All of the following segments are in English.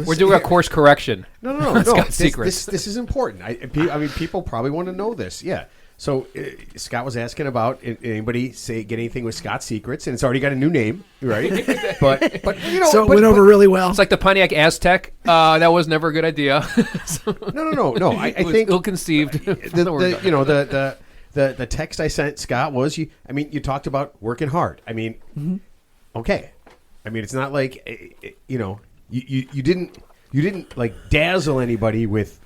We're doing a course correction. No. Scott secrets. This is important. I mean, people probably want to know this. Yeah. So Scott was asking about anybody get anything with Scott Secrets, and it's already got a new name, right? but so it went over really well. It's like the Pontiac Aztec. That was never a good idea. No. I think ill-conceived. The text I sent Scott was you talked about working hard. I mean, okay. I mean, it's not like you didn't like dazzle anybody with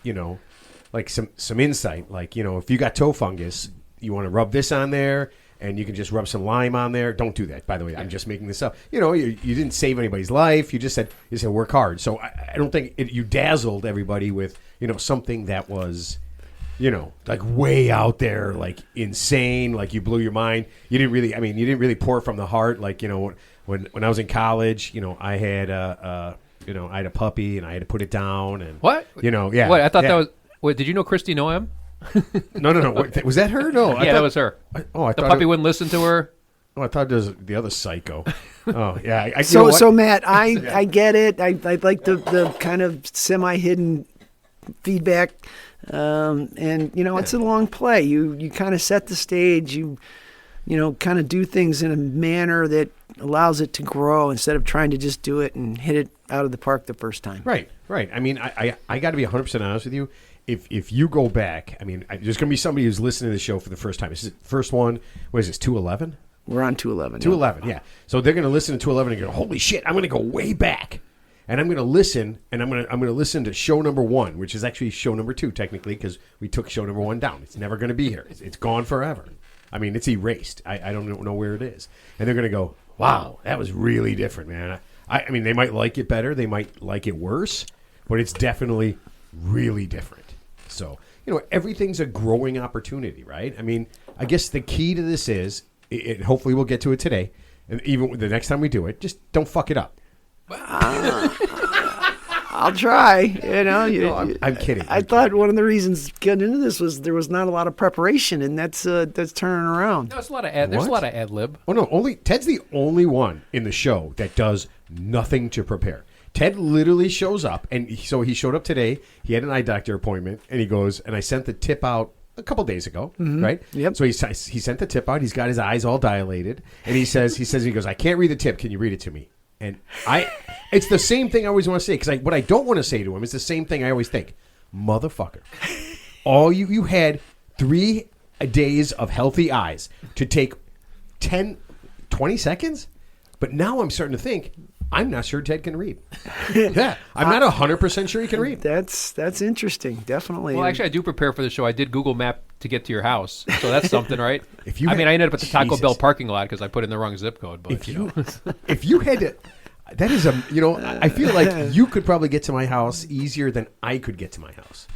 like some insight. Like if you got toe fungus, you want to rub this on there, and you can just rub some lime on there. Don't do that, by the way. I'm just making this up. You didn't save anybody's life. You just said work hard. So I don't think you dazzled everybody with something that was like way out there, like insane, like you blew your mind. You didn't really pour from the heart. Like when I was in college, I had I had a puppy and I had to put it down and what yeah. What I thought that was. Wait, did you know Christy Noam? No. Was that her? No. That was her. I thought the puppy wouldn't listen to her. Oh, I thought it was the other psycho. Oh, yeah. So Matt, I get it. I like the kind of semi-hidden feedback, and it's a long play. You kind of set the stage. You kind of do things in a manner that allows it to grow instead of trying to just do it and hit it out of the park the first time. Right. I mean, I got to be 100% honest with you. If you go back, I mean, there's going to be somebody who's listening to the show for the first time. This is the first one. What is this, 211? We're on 211. 211, yeah. So they're going to listen to 211 and go, holy shit, I'm going to go way back. And I'm going to listen, and I'm going to listen to show number 1, which is actually show number 2, technically, because we took show number 1 down. It's never going to be here. It's gone forever. I mean, it's erased. I don't know where it is. And they're going to go, wow, that was really different, man. I mean, they might like it better. They might like it worse. But it's definitely really different. So, everything's a growing opportunity, right? I mean, I guess the key to this is, hopefully we'll get to it today, and even the next time we do it, just don't fuck it up. I'll try. I'm kidding. I thought one of the reasons getting into this was there was not a lot of preparation, and that's turning around. No, there's a lot of ad lib. Oh no, Ted's the only one in the show that does nothing to prepare. Ted literally shows up, and so he showed up today. He had an eye doctor appointment, and he goes, and I sent the tip out a couple days ago, right? Yep. So he sent the tip out. He's got his eyes all dilated, and he goes, I can't read the tip. Can you read it to me? And it's the same thing I always want to say, because what I don't want to say to him is the same thing I always think. Motherfucker, all you had 3 days of healthy eyes to take 10, 20 seconds, but now I'm starting to think, I'm not sure Ted can read. Yeah, I'm not 100% sure he can read. That's interesting, definitely. Well, actually, I do prepare for the show. I did Google Map to get to your house, so that's something, right? I ended up at the Taco Bell parking lot because I put in the wrong zip code. But if you had to, that is I feel like you could probably get to my house easier than I could get to my house.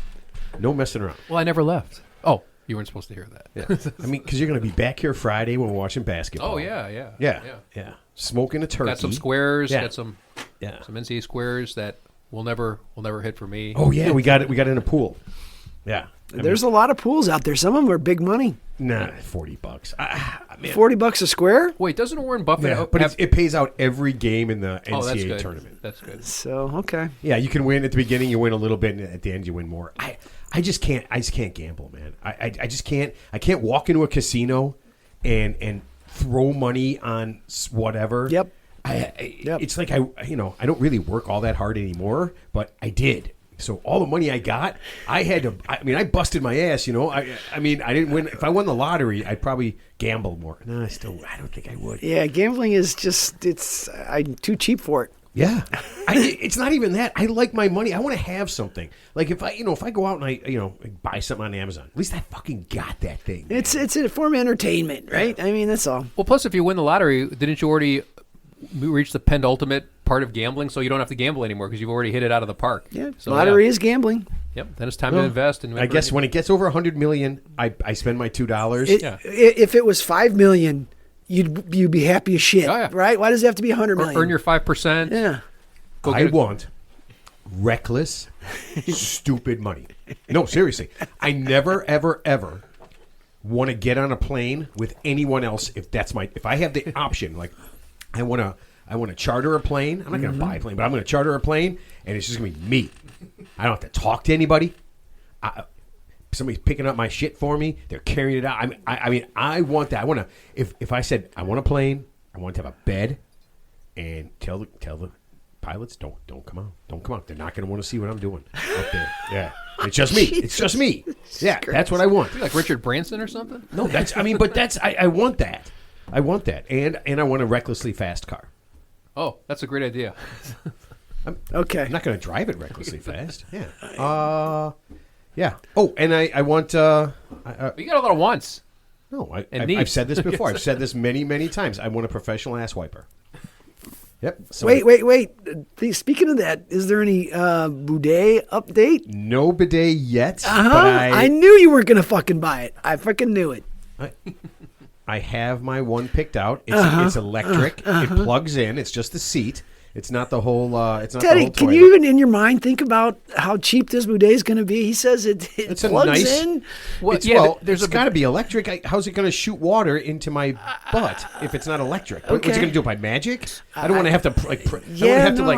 No messing around. Well, I never left. Oh, you weren't supposed to hear that. Yeah. I mean, because you're going to be back here Friday when we're watching basketball. Oh yeah. Smoking a turkey. Got some squares. Yeah. Got some NCAA squares that will never hit for me. Oh yeah, we got it. We got it in a pool. Yeah, there's a lot of pools out there. Some of them are big money. Nah, $40. $40 a square? Wait, doesn't Warren Buffett? Yeah, but it pays out every game in the NCAA tournament. That's good. So okay. Yeah, you can win at the beginning. You win a little bit, and at the end, you win more. I just can't gamble, man. I just can't. I can't walk into a casino and throw money on whatever. Yep. It's like I don't really work all that hard anymore, but I did. So all the money I got, I had to. I busted my ass. I didn't win. If I won the lottery, I'd probably gamble more. No, I don't think I would. Yeah, gambling is I'm too cheap for it. Yeah, it's not even that. I like my money. I want to have something. Like if I go out and I buy something on Amazon, at least I fucking got that thing. Man. It's a form of entertainment, right? I mean, that's all. Well, plus if you win the lottery, didn't you already reach the penultimate part of gambling? So you don't have to gamble anymore because you've already hit it out of the park. Yeah, so, lottery is gambling. Yep. Then it's time to invest. And I guess when it gets over $100 million, I spend my $2. If it was $5 million. You'd be happy as shit, right? Why does it have to be $100 million? Earn your 5%. Yeah. I want reckless, stupid money. No, seriously. I never, ever, ever want to get on a plane with anyone else if I have the option. Like, I want to charter a plane. I'm not going to buy a plane, but I'm going to charter a plane, and it's just going to be me. I don't have to talk to anybody. Somebody's picking up my shit for me. They're carrying it out. I mean, I want that. I want to. If I said I want a plane, I want to have a bed, and tell the pilots don't come out. Don't come out. They're not going to want to see what I'm doing up there. Yeah, it's just me. It's just me. Yeah, that's what I want. Like Richard Branson or something? No, I want that. I want that, and I want a recklessly fast car. Oh, that's a great idea. Okay. I'm not going to drive it recklessly fast. Yeah. Yeah. Oh, and I want. You got a lot of wants. No, I've said this before. I've said this many, many times. I want a professional ass wiper. Yep. So Wait. Speaking of that, is there any bidet update? No bidet yet. But I knew you weren't going to fucking buy it. I fucking knew it. I have my one picked out. It's electric. It plugs in. It's just the seat. It's not the whole. It's not Teddy, the whole can toilet. you even in your mind think about how cheap this bidet is going to be? He says it plugs in. Well, it's got to be electric. How's it going to shoot water into my butt if it's not electric? What's it going to do by magic? I don't want to have to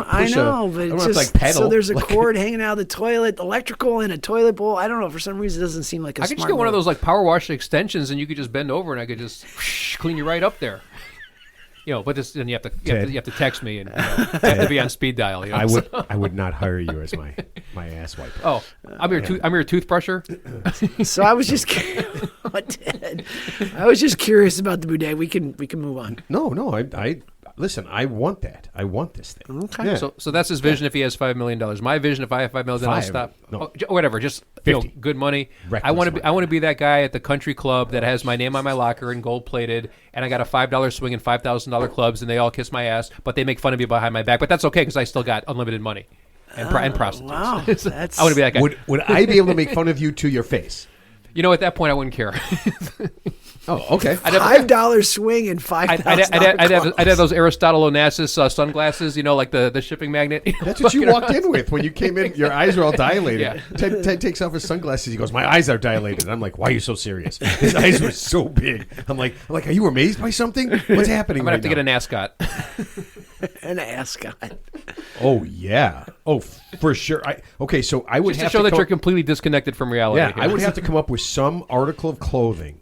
I know, but I just pedal. So there's a cord hanging out of the toilet, electrical in a toilet bowl. I don't know. For some reason, it doesn't seem like a I could just get one of those like power wash extensions, and you could just bend over, and I could just clean you right up there. But then you have to text me and you have to be on speed dial. I would not hire you as my ass wiper. Oh, I'm your toothbrusher. So I was just Ted, I was just curious about the bidet. We can move on. No. I listen. I want that. I want this thing. Okay. Yeah. So that's his vision. If he has $5 million, my vision. If I have $5 million, I'll stop. No. Whatever. Just 50. Good money. Reckless I want to be. money. I want to be that guy at the country club that has my name on my locker and gold plated, and I got a $5 swing and $5,000 clubs, and they all kiss my ass, but they make fun of me behind my back. But that's okay because I still got unlimited money and prostitutes. Wow. I want to be that guy. Would I be able to make fun of you to your face? At that point, I wouldn't care. Oh, okay. $5 swing and $5,000. I'd have those Aristotle Onassis sunglasses, like the shipping magnet. That's what you walked in with when you came in. Your eyes were all dilated. Yeah. Ted takes off his sunglasses. He goes, "My eyes are dilated." And I'm like, "Why are you so serious?" His eyes were so big. I'm like, "Are you amazed by something? What's happening?" I'm gonna have to get an ascot. An ascot. Oh yeah. Oh, for sure. So I would Just have to show that come- you're completely disconnected from reality. Yeah, I would have to come up with some article of clothing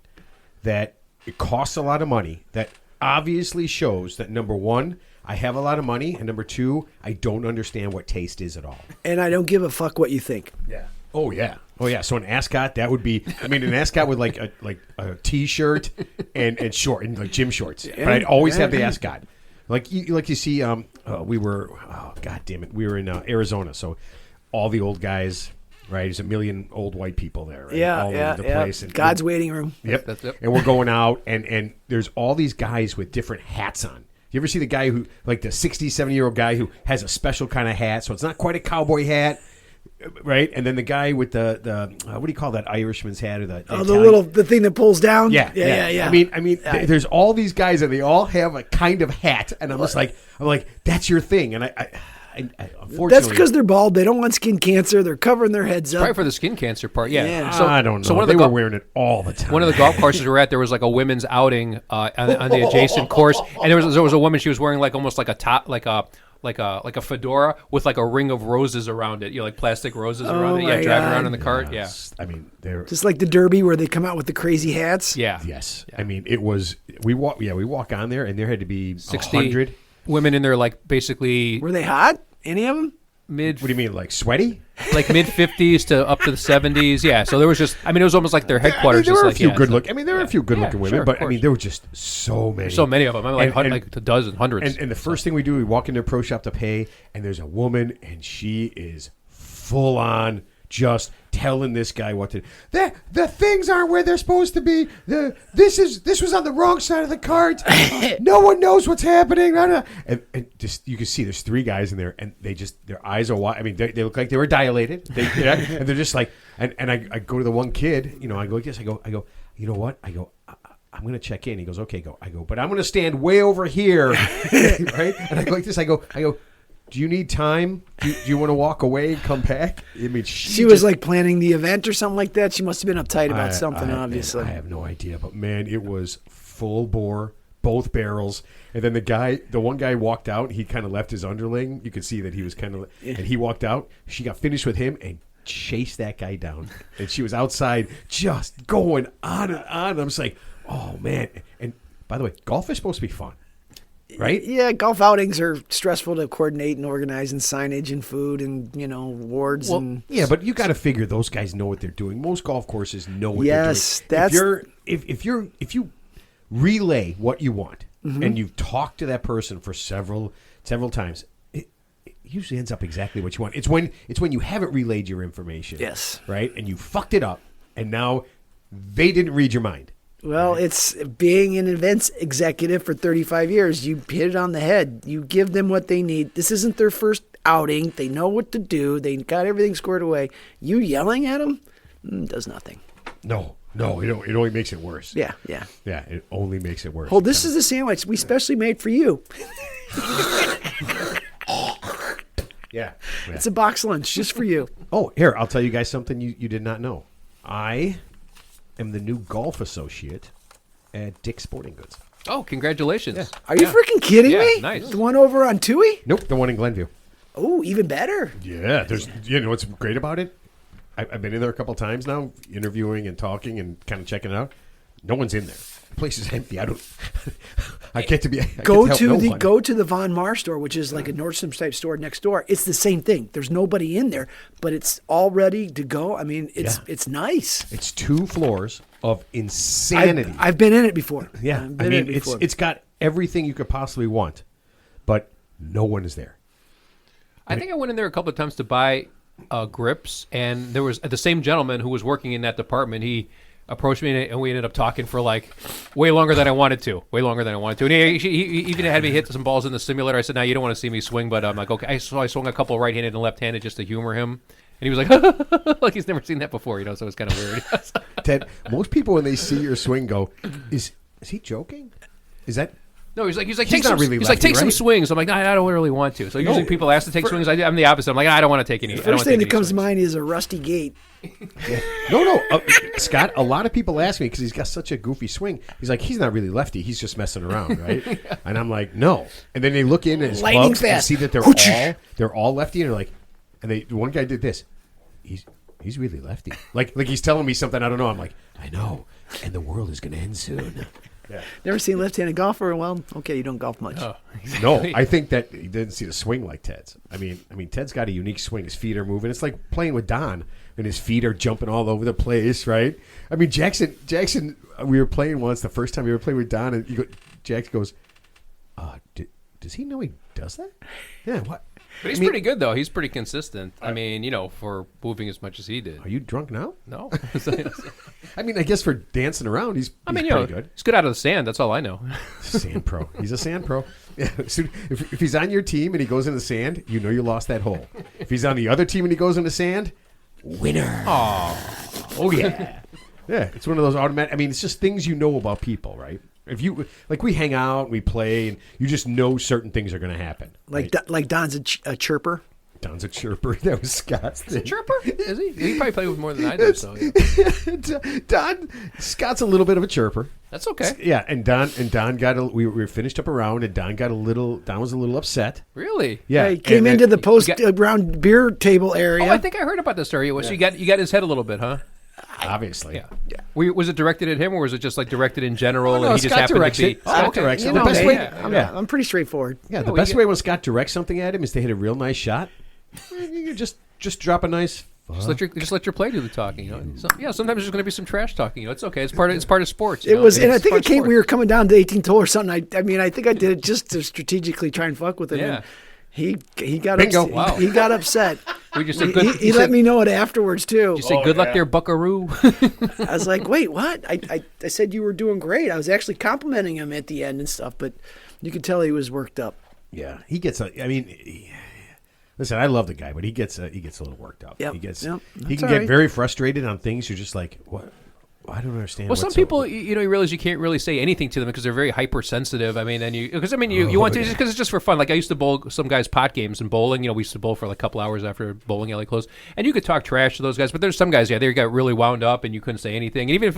that it costs a lot of money, that obviously shows that, number one, I have a lot of money, and number two, I don't understand what taste is at all. And I don't give a fuck what you think. Yeah. Oh yeah. So an ascot, that would be. I mean, an ascot with like a t-shirt and short and like gym shorts. But I'd always have the ascot. Like you see, we were. Oh God damn it, we were in Arizona, so all the old guys. Right, there's a million old white people there. Right? Yeah, all over the place. And God's waiting room. Yep. That's it. And we're going out, and there's all these guys with different hats on. You ever see the guy who, like the 60, 70-year-old guy who has a special kind of hat, so it's not quite a cowboy hat, right? And then the guy with the what do you call that Irishman's hat or the the thing that pulls down. Yeah. I mean, there's all these guys, and they all have a kind of hat, and I'm like, that's your thing, and I unfortunately, that's because they're bald. They don't want skin cancer. They're covering their heads up. Probably for the skin cancer part. Yeah. So I don't know. So they were wearing it all the time. One of the golf courses we were at, there was like a women's outing on the adjacent course, and there was a woman. She was wearing like almost like a top, like a fedora with like a ring of roses around it. Like plastic roses around it. Yeah, driving around in the cart. Yeah. I mean, they're just like the Derby where they come out with the crazy hats. Yeah. Yes. Yeah. I mean, it was we walk on there, and there had to be 60 women in there, like basically. Were they hot? Any of them? What do you mean, like sweaty? Like mid 50s to up to the 70s. Yeah. So there was just, it was almost like their headquarters. There were a few good looking. There were a few good looking women, sure, but there were just so many. So many of them. Like a dozen, hundreds. And the first thing we do, we walk into a pro shop to pay, and there's a woman, and she is full on just telling this guy what to do. The things aren't where they're supposed to be. This was on the wrong side of the cart. No one knows what's happening. And just you can see there's three guys in there, and their eyes are wide. I mean, they look like they were dilated. And they're just like, and I go to the one kid. I go like this. I go. You know what? I go. I'm going to check in. He goes, okay, go. I go, but I'm going to stand way over here, right? And I go like this. I go. Do you need time? Do you want to walk away and come back? I mean, she was like planning the event or something like that. She must have been uptight about something, obviously. I have no idea, but man, it was full bore both barrels. And then the one guy walked out. He kind of left his underling. You could see that he was kind of, and he walked out. She got finished with him and chased that guy down. And she was outside just going on and on. And I'm just like, oh, man. And by the way, golf is supposed to be fun, right? Yeah, golf outings are stressful to coordinate and organize, and signage and food and, awards. And yeah, but you got to figure those guys know what they're doing. Most golf courses know what yes, they're doing. that's If you relay what you want and you've talked to that person for several times, it usually ends up exactly what you want. It's when you haven't relayed your information. Yes. Right? And you fucked it up, and now they didn't read your mind. Well, it's being an events executive for 35 years. You hit it on the head. You give them what they need. This isn't their first outing. They know what to do. They got everything squared away. You yelling at them does nothing. No, it only makes it worse. Yeah. Yeah, it only makes it worse. Oh, this is the sandwich we specially made for you. Yeah. It's a box lunch just for you. Oh, here, I'll tell you guys something you did not know. I am the new golf associate at Dick's Sporting Goods. Oh, congratulations! Yeah. Are you freaking kidding me? Nice. The one over on Tui? Nope, the one in Glenview. Oh, even better. Yeah, there's. You know what's great about it? I've been in there a couple times now, interviewing and talking and kind of checking it out. No one's in there. The place is empty. I don't. I get to be. Go to the Von Mar store, which is like a Nordstrom type store next door. It's the same thing. There's nobody in there, but it's all ready to go. I mean, it's nice. It's 2 floors of insanity. I've been in it before. Yeah, I mean, it's got everything you could possibly want, but no one is there. I think I went in there a couple of times to buy grips, and there was the same gentleman who was working in that department. He approached me, and we ended up talking for like way longer than I wanted to. And he even had me hit some balls in the simulator. I said, "Now you don't want to see me swing," but I'm like, "Okay." So I swung a couple right-handed and left-handed just to humor him, and he was like, "Like he's never seen that before," So it was kind of weird. Ted, most people when they see your swing go, "Is he joking? Is that?" No, he's like, He's take not some. really He's lefty, like, take some right? swings. I'm like, no, I don't really want to. So usually people ask to take swings. I'm the opposite. I'm like, I don't want to take any. First thing that comes to mind is a rusty gate. Yeah. No. Scott, a lot of people ask me because he's got such a goofy swing. He's like, he's not really lefty. He's just messing around, right? Yeah. And I'm like, no. And then they look in at his clubs and see that they're all lefty, and they're like, one guy did this. He's really lefty. Like he's telling me something I don't know. I'm like, I know. And the world is going to end soon. Yeah. Never seen a left-handed golfer? Well, okay, you don't golf much. Oh, exactly. No, I think that he didn't see the swing like Ted's. I mean, Ted's got a unique swing. His feet are moving. It's like playing with Don, and his feet are jumping all over the place, right? I mean, Jackson. We were playing once. The first time we were playing with Don, and Jackson goes, "Does he know he does that?" Yeah. What? But he's pretty good, though. He's pretty consistent. I mean, for moving as much as he did. Are you drunk now? No. I mean, I guess for dancing around, he's pretty good. He's good out of the sand. That's all I know. Sand pro. He's a sand pro. Yeah. So if he's on your team and he goes in the sand, you lost that hole. If he's on the other team and he goes in the sand, winner. Oh yeah. Yeah, it's one of those automatic. I mean, it's just things you know about people, right? If you we hang out, and we play, and you just know certain things are going to happen. Like right? like Don's a chirper. Don's a chirper. That was Scott's thing. Chirper? Is he? He probably played with more than I do. So yeah. Scott's a little bit of a chirper. That's okay. Yeah, and Don got we were finished up a round, and Don was a little upset. Really? Yeah, he came into the post-round beer table area. Oh, I think I heard about this story. So you got his head a little bit, huh? Obviously. Yeah. Was it directed at him, or was it just like directed in general? No, and he just Scott happened directs to be. it. Scott directs it. The me, best way. I'm pretty straightforward. Yeah, the best way when Scott directs something at him is to hit a real nice shot. You just drop a nice. Just let your play do the talking. So, sometimes there's going to be some trash talking. It's okay. It's part of sports. It was, and I think we were coming down to 18th hole or something. I mean, I think I did it just to strategically try and fuck with it. Yeah. And he got Bingo. upset. Wow. He got upset. We just said he let me know it afterwards too. You say good luck there, Buckaroo. I was like, wait, what? I said you were doing great. I was actually complimenting him at the end and stuff, but you could tell he was worked up. Yeah, he gets. Listen, I love the guy, but he gets a little worked up. Yep. He Yep. can get very frustrated on things. You're just like, what? I don't understand. Well, some people, you realize you can't really say anything to them because they're very hypersensitive. I mean, and you want to, because it's just for fun. Like I used to bowl some guys' pot games and bowling. We used to bowl for like a couple hours after bowling alley closed, and you could talk trash to those guys. But there's some guys, they got really wound up, and you couldn't say anything. And even if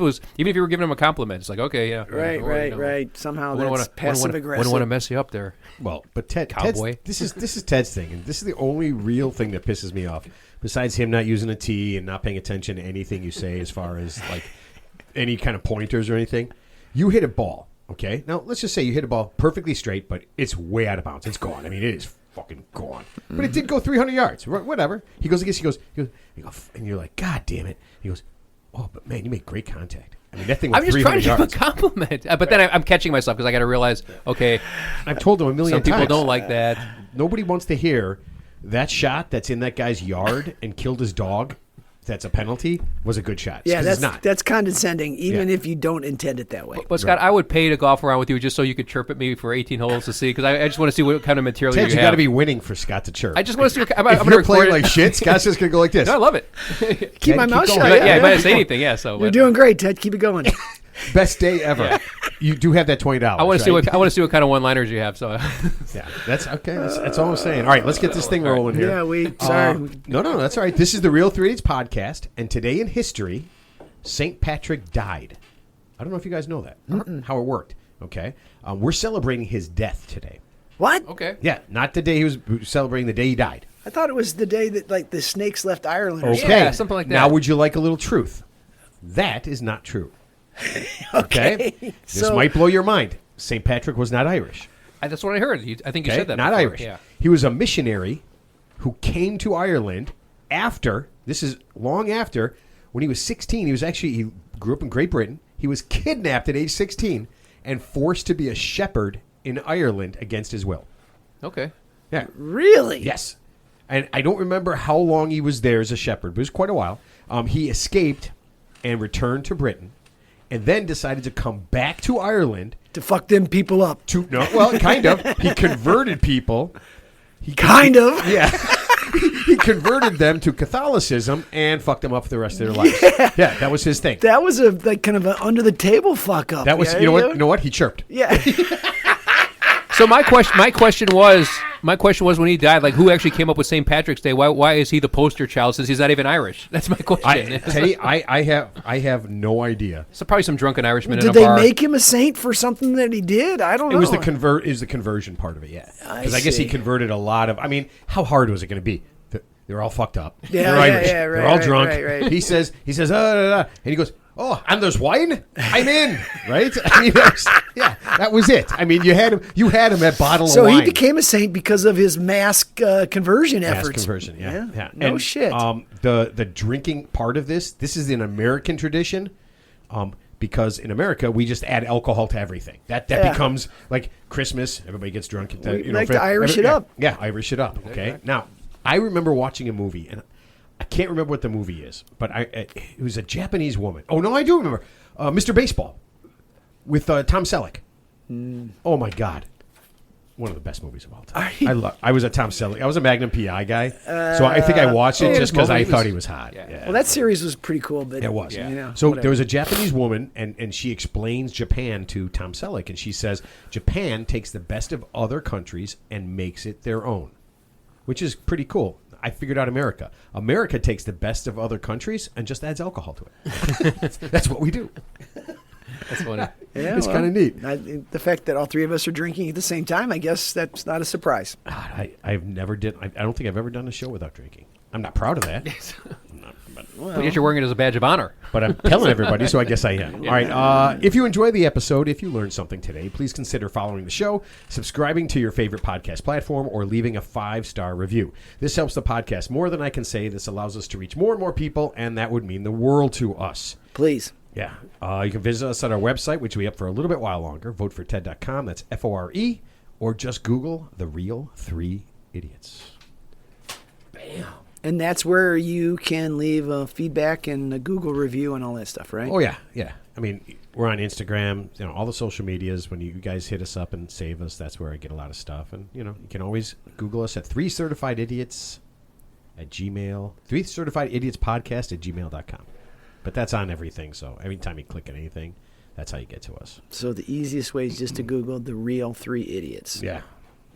you were giving them a compliment, it's like, okay, yeah, right. Somehow that's passive aggressive. Wouldn't want to mess you up there. Well, but Ted's, this is Ted's thing, and this is the only real thing that pisses me off. Besides him not using a T and not paying attention to anything you say, as far as like any kind of pointers or anything, you hit a ball. Okay, now let's just say you hit a ball perfectly straight, but it's way out of bounds. It's gone. I mean, it is fucking gone. But it did go 300 yards. Whatever. He goes, and you're like, God damn it. He goes, oh, but man, you make great contact. I mean, that thing went I'm just trying to give yards. him a compliment, but then I'm catching myself because I got to realize, okay, I've told him a million times. Some people don't like that. Nobody wants to hear that shot that's in that guy's yard and killed his dog. That's a penalty. Was a good shot. Yeah, that's condescending, even if you don't intend it that way. But Scott, I would pay to golf around with you just so you could chirp at me for 18 holes to see, because I just want to see what kind of material Ted, you have. got to be winning for Scott to chirp. I just want to see. I'm if going you're to playing like shit, Scott's just going to go like this. No, I love it. Keep my mouth shut. Yeah, I might not say anything. Yeah, so you're doing great, Ted. Keep it going. Best day ever. Yeah. You do have that $20. I want to see what kind of one-liners you have. So yeah, that's okay. That's all I'm saying. All right, let's get this thing rolling here. Yeah, sorry. No, that's all right. This is the Real 3 Idiots podcast, and today in history, St. Patrick died. I don't know if you guys know that, how it worked. Okay, we're celebrating his death today. What? Okay. Yeah, not the day he was celebrating, the day he died. I thought it was the day that like the snakes left Ireland. Or okay, yeah, something like that. Now, would you like a little truth? That is not true. Okay. This might blow your mind. St. Patrick was not Irish. That's what I heard. I think you said that. Not before. Irish. Yeah. He was a missionary who came to Ireland after, this is long after, when he was 16. He grew up in Great Britain. He was kidnapped at age 16 and forced to be a shepherd in Ireland against his will. Okay. Yeah. Really? Yes. And I don't remember how long he was there as a shepherd, but it was quite a while. He escaped and returned to Britain, and then decided to come back to Ireland to fuck them people up. Kind of. He converted people. Yeah. He converted them to Catholicism and fucked them up for the rest of their lives. Yeah, that was his thing. That was a kind of an under the table fuck up. That was you know what? He chirped. Yeah. So my question was when he died, like, who actually came up with St. Patrick's Day? Why is he the poster child since he's not even Irish? That's my question. Teddy, I have no idea. So probably some drunken Irishman in a bar. Did they make him a saint for something that he did? I don't know. It was the conversion part of it, yeah. Because I guess he converted a lot of. I mean, how hard was it going to be? They're all fucked up. Yeah, they're Irish. Yeah, right, they're all drunk. Right. He says, and he goes, oh, and there's wine? I'm in, right? I mean, that was it. I mean, you had him at bottle of wine. So he became a saint because of his mass conversion efforts. Mass conversion, yeah. No shit. The drinking part of this is an American tradition, because in America we just add alcohol to everything. That becomes like Christmas. Everybody gets drunk. To Irish it up. Yeah, Irish it up. Okay. Now, I remember watching a movie, and I can't remember what the movie is, but it was a Japanese woman. Oh, no, I do remember. Mr. Baseball with Tom Selleck. Oh, my God. One of the best movies of all time. I was a Tom Selleck. I was a Magnum PI guy, so I think I watched it just because I thought he was hot. Yeah. Well, that series was pretty cool. But it was. Yeah. So there was a Japanese woman, and she explains Japan to Tom Selleck, and she says Japan takes the best of other countries and makes it their own, which is pretty cool. I figured out America. America takes the best of other countries and just adds alcohol to it. That's what we do. That's funny. Yeah, it's kind of neat. The fact that all three of us are drinking at the same time, I guess that's not a surprise. I've never did. I don't think I've ever done a show without drinking. I'm not proud of that. But yet you're wearing it as a badge of honor. But I'm telling everybody, so I guess I am. All right. If you enjoyed the episode, if you learned something today, please consider following the show, subscribing to your favorite podcast platform, or leaving a 5-star review. This helps the podcast more than I can say. This allows us to reach more and more people, and that would mean the world to us. Please. Yeah. You can visit us at our website, which will be up for a little bit while longer, voteforted.com. That's FORE, or just Google The Real 3 Idiots. Bam. And that's where you can leave a feedback and a Google review and all that stuff, right? Oh, yeah. I mean, we're on Instagram, all the social medias. When you guys hit us up and save us, that's where I get a lot of stuff. And, you can always Google us at 3 Certified Idiots at Gmail, 3 Certified Idiots Podcast at gmail.com. But that's on everything. So every time you click on anything, that's how you get to us. So the easiest way is just to Google the real 3 idiots. Yeah.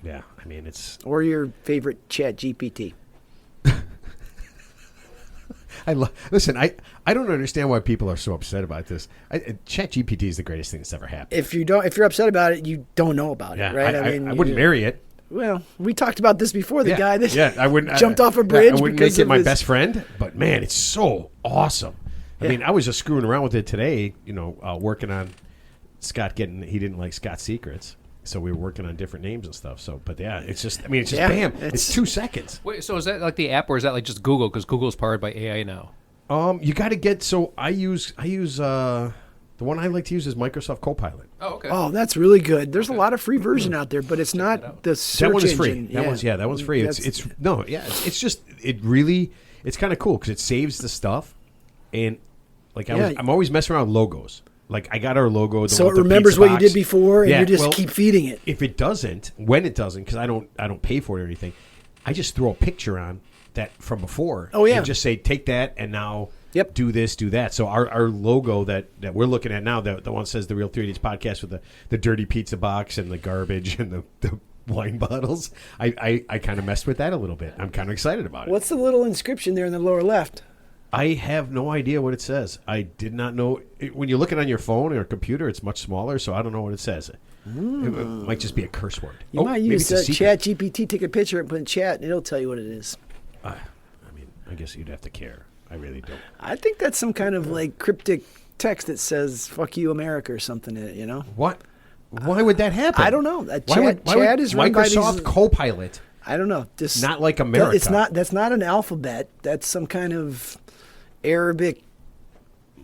Yeah. I mean, it's. Or your favorite chat GPT. Listen, I don't understand why people are so upset about this. ChatGPT is the greatest thing that's ever happened. If you're upset about it, you don't know about it, right? I wouldn't marry it. Well, we talked about this before. The guy that I wouldn't jumped off a bridge. I wouldn't because make it of my his... best friend, but man, it's so awesome. I Yeah. mean, I was just screwing around with it today. Working on Scott he didn't like Scott's secrets. So we were working on different names and stuff. So, but yeah, it's just bam. It's 2 seconds. Wait, so is that like the app, or is that like just Google? Because Google's powered by AI now. You got to get. So I use the one I like to use is Microsoft Copilot. Oh, okay. Oh, that's really good. There's a lot of free version out there, but it's not the search That one is engine. free. That one's free. It's kind of cool because it saves the stuff, and like I'm always messing around with logos. Like I got our logo, so it remembers what you did before, and Yeah, you just well, keep feeding it. If it doesn't, because I don't pay for it or anything, I just throw a picture on that from before. Oh, yeah. And just say take that and now Yep. do this, do that. So our logo that we're looking at now, the one that says the Real 3 Idiots Podcast with the dirty pizza box and the garbage and the wine bottles, I kind of messed with that a little bit. I'm kind of excited about it. What's the little inscription there in the lower left? I have no idea what it says. I did not know. When you look it on your phone or computer, it's much smaller, so I don't know what it says. It might just be a curse word. You might use maybe it's a secret. Chat GPT, take a picture and put in chat, and it'll tell you what it is. I mean, I guess you'd have to care. I really don't. I think that's some kind of like cryptic text that says "fuck you, America" or something in it. You know What? Why would that happen? I don't know. Why would Chat is run by Microsoft these. Copilot? I don't know. Just Not like America. It's not. That's not an alphabet. That's some kind of Arabic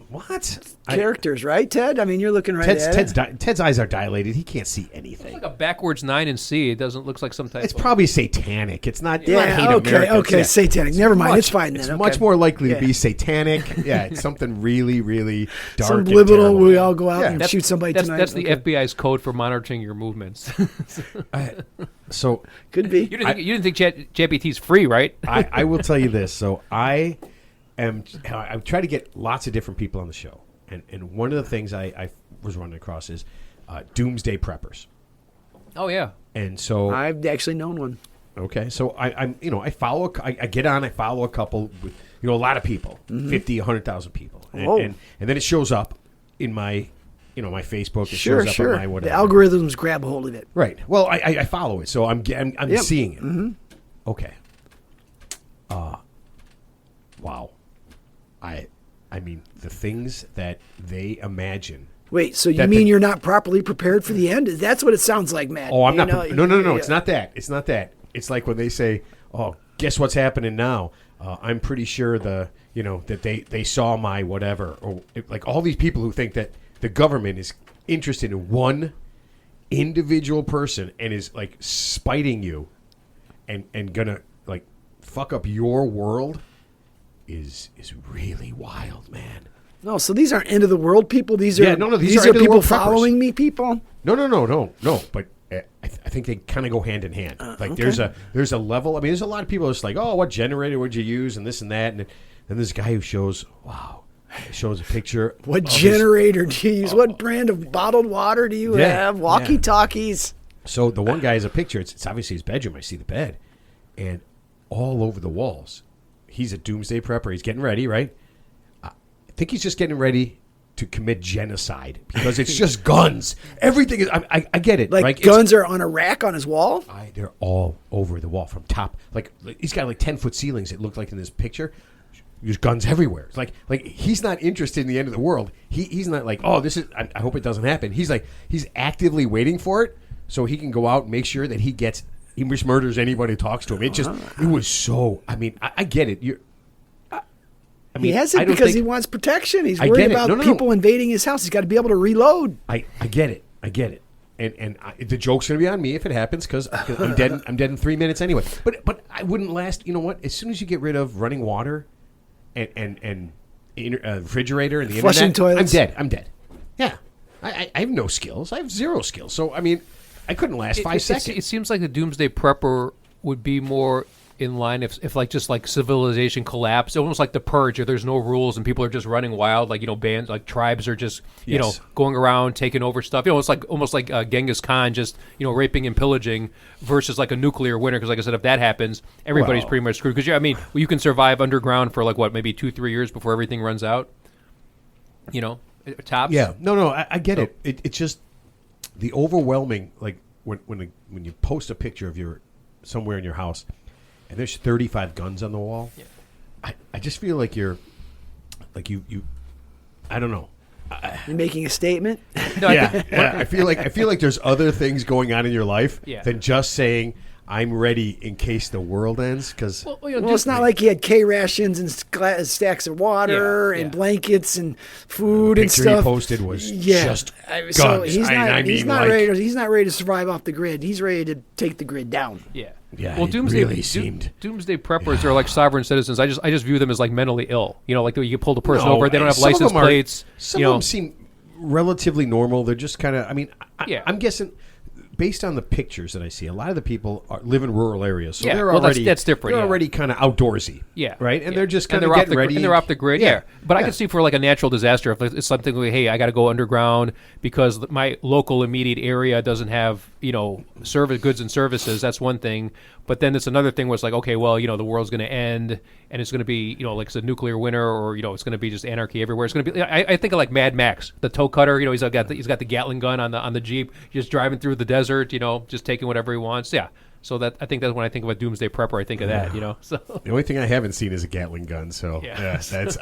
What? characters, right, Ted? I mean, you're looking right at it. Ted's eyes are dilated. He can't see anything. It's like a backwards 9 and C. It doesn't look like some type. It's probably satanic. It's not. Yeah, not hate okay, America. okay, It's, satanic. Never mind. much- It's fine then. It's okay. much more likely to Yeah. be satanic. Yeah, it's something really, really dark. Some and liminal. terrible. We all go out Yeah. and shoot somebody that's, tonight. That's the Okay. FBI's code for monitoring your movements. So Could be. You didn't think ChatGPT's free, right? I will tell you this. So I try to get lots of different people on the show, and one of the things I was running across is doomsday preppers. Oh yeah. And so I've actually known one. okay, so I follow I get on, I follow a couple with a lot of people, 50, 100,000 people, Whoa. and then it shows up in my my Facebook. It Sure, shows up sure. on my The whatever. algorithms grab hold of it. Right. Well, I follow it, so I'm Yep. seeing it. Mm-hmm. Okay. Wow. I mean, the things that they imagine. Wait, so you That mean the- you're not properly prepared for the end? That's what it sounds like, Matt. Oh, I'm You not. know, No. yeah. It's not that. It's not that. It's like when they say, "Oh, guess what's happening now?" I'm pretty sure that they saw my whatever, or like all these people who think that the government is interested in one individual person and is like spiting you, and gonna like fuck up your world is really wild, man. No, so these aren't end of the world people. These are Yeah, no, these these are are end of the people world preppers. following me. People. No. But I think they kind of go hand in hand. Like okay. there's a level. I mean, there's a lot of people that's like, oh, what generator would you use, and this and that, and then there's a guy who shows a picture. What of his- generator do you use? What brand of bottled water do you Yeah, have? Walkie talkies. So the one guy has a picture. It's obviously his bedroom. I see the bed, and all over the walls, he's a doomsday prepper. He's getting ready, right? I think he's just getting ready to commit genocide because it's just guns. Everything is. I get it. Like right? guns are on a rack on his wall. They're all over the wall from top. Like he's got like 10-foot ceilings. It looked like in this picture. There's guns everywhere. It's like he's not interested in the end of the world. He's not like, oh, this is. I hope it doesn't happen. He's like he's actively waiting for it so he can go out and make sure that he just murders anybody who talks to him. It was so. I mean, I get it. He has I it don't because he think- wants protection. He's I worried get it. about No. people invading his house. He's got to be able to reload. I get it. And the joke's going to be on me if it happens because I'm dead. I'm dead in 3 minutes anyway. But I wouldn't last. You know what? As soon as you get rid of running water, and refrigerator and the Flushing internet, toilets. I'm dead. Yeah, I have no skills. I have zero skills. So I mean, I couldn't last 5 seconds. It seems like the doomsday prepper would be more in line if like just like civilization collapsed, almost like the Purge, or there's no rules and people are just running wild, like bands, like tribes are just going around taking over stuff. It's like almost like Genghis Khan just raping and pillaging versus like a nuclear winter. Because like I said, if that happens, everybody's pretty much screwed. Because you can survive underground for like maybe 2-3 years before everything runs out. Tops. Yeah, no, I get it. It's just the overwhelming, like when you post a picture of somewhere in your house and there's 35 guns on the wall. Yeah. I just feel like you're like you I don't know. You're making a statement. No, I feel like there's other things going on in your life than just saying I'm ready in case the world ends. Because it's not like he had K rations and stacks of water and blankets and food and stuff. The picture he posted was just guns. So he's not ready to survive off the grid. He's ready to take the grid down. Yeah. Yeah, well, Doomsday really seemed. Doomsday preppers are like sovereign citizens. I just view them as like mentally ill. Like you pull the person over, they don't have license plates. Some of them seem relatively normal. They're just kind of. I mean, I'm guessing. Based on the pictures that I see, a lot of the people live in rural areas, so they're already that's different. They're already kind of outdoorsy, right? And they're just kind of getting ready. And they're off the grid, But I can see for like a natural disaster, if it's something like, hey, I got to go underground because my local immediate area doesn't have service goods and services. That's one thing. But then it's another thing where it's like, okay, well, the world's going to end, and it's going to be, like it's a nuclear winter, or it's going to be just anarchy everywhere. It's going to be. I think of like Mad Max, the toe cutter. He's got the Gatling gun on the Jeep, just driving through the desert. Just taking whatever he wants. Yeah. So I think that's when I think of a Doomsday Prepper, I think of that. So the only thing I haven't seen is a Gatling gun. So that's.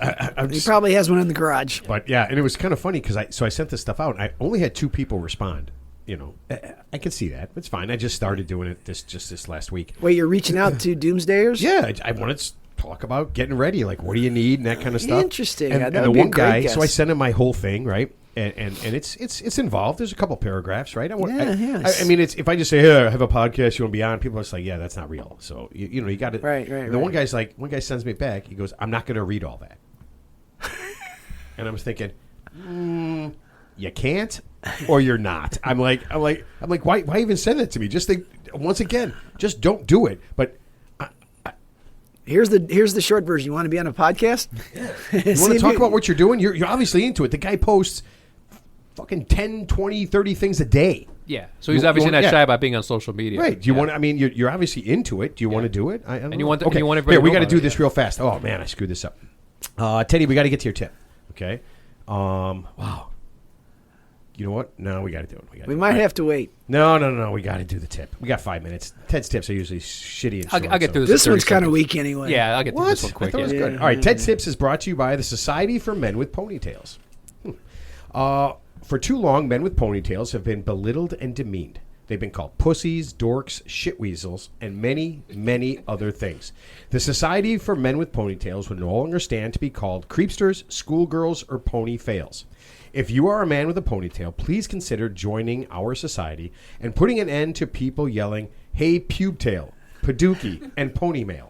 He probably has one in the garage. But and it was kind of funny because I sent this stuff out, and I only had 2 people respond. I can see that. It's fine. I just started doing it this last week. Wait, you're reaching out to Doomsdayers? Yeah, I wanted to talk about getting ready, like what do you need and that kind of stuff. Interesting. And the one guy, so I sent him my whole thing, right? And it's involved. There's a couple paragraphs, right? I mean, it's if I just say, hey, I have a podcast, you want to be on? People are just like, yeah, that's not real. So you got to. Right. And the one guy sends me back. He goes, I'm not going to read all that. And I was thinking, you can't, or you're not. I'm like, why even send that to me? Just think, once again, just don't do it. But here's the short version. You want to be on a podcast? You want to talk about what you're doing? You're obviously into it. The guy posts fucking 10, 20, 30 things a day. Yeah. So he's obviously not shy about being on social media. Right. Do you want? I mean, you're obviously into it. Do you want to do it? I don't know. You want okay. you want everybody. Here, we got to do this real fast. Oh man, I screwed this up. Teddy, we got to get to your tip. Okay. Wow. You know what? No, we got to do it. We might have to wait. No. We got to do the tip. We got 5 minutes. Ted's tips are usually shitty and short. I'll get through this. This one's kind of weak anyway. Yeah, I'll get through this one quick. I thought it was good. All right, Ted's tips is brought to you by the Society for Men with Ponytails. For too long, men with ponytails have been belittled and demeaned. They've been called pussies, dorks, shitweasels, and many, many other things. The Society for Men with Ponytails would no longer stand to be called creepsters, schoolgirls, or pony fails. If you are a man with a ponytail, please consider joining our society and putting an end to people yelling, hey, pubetail, padookie, and ponymail.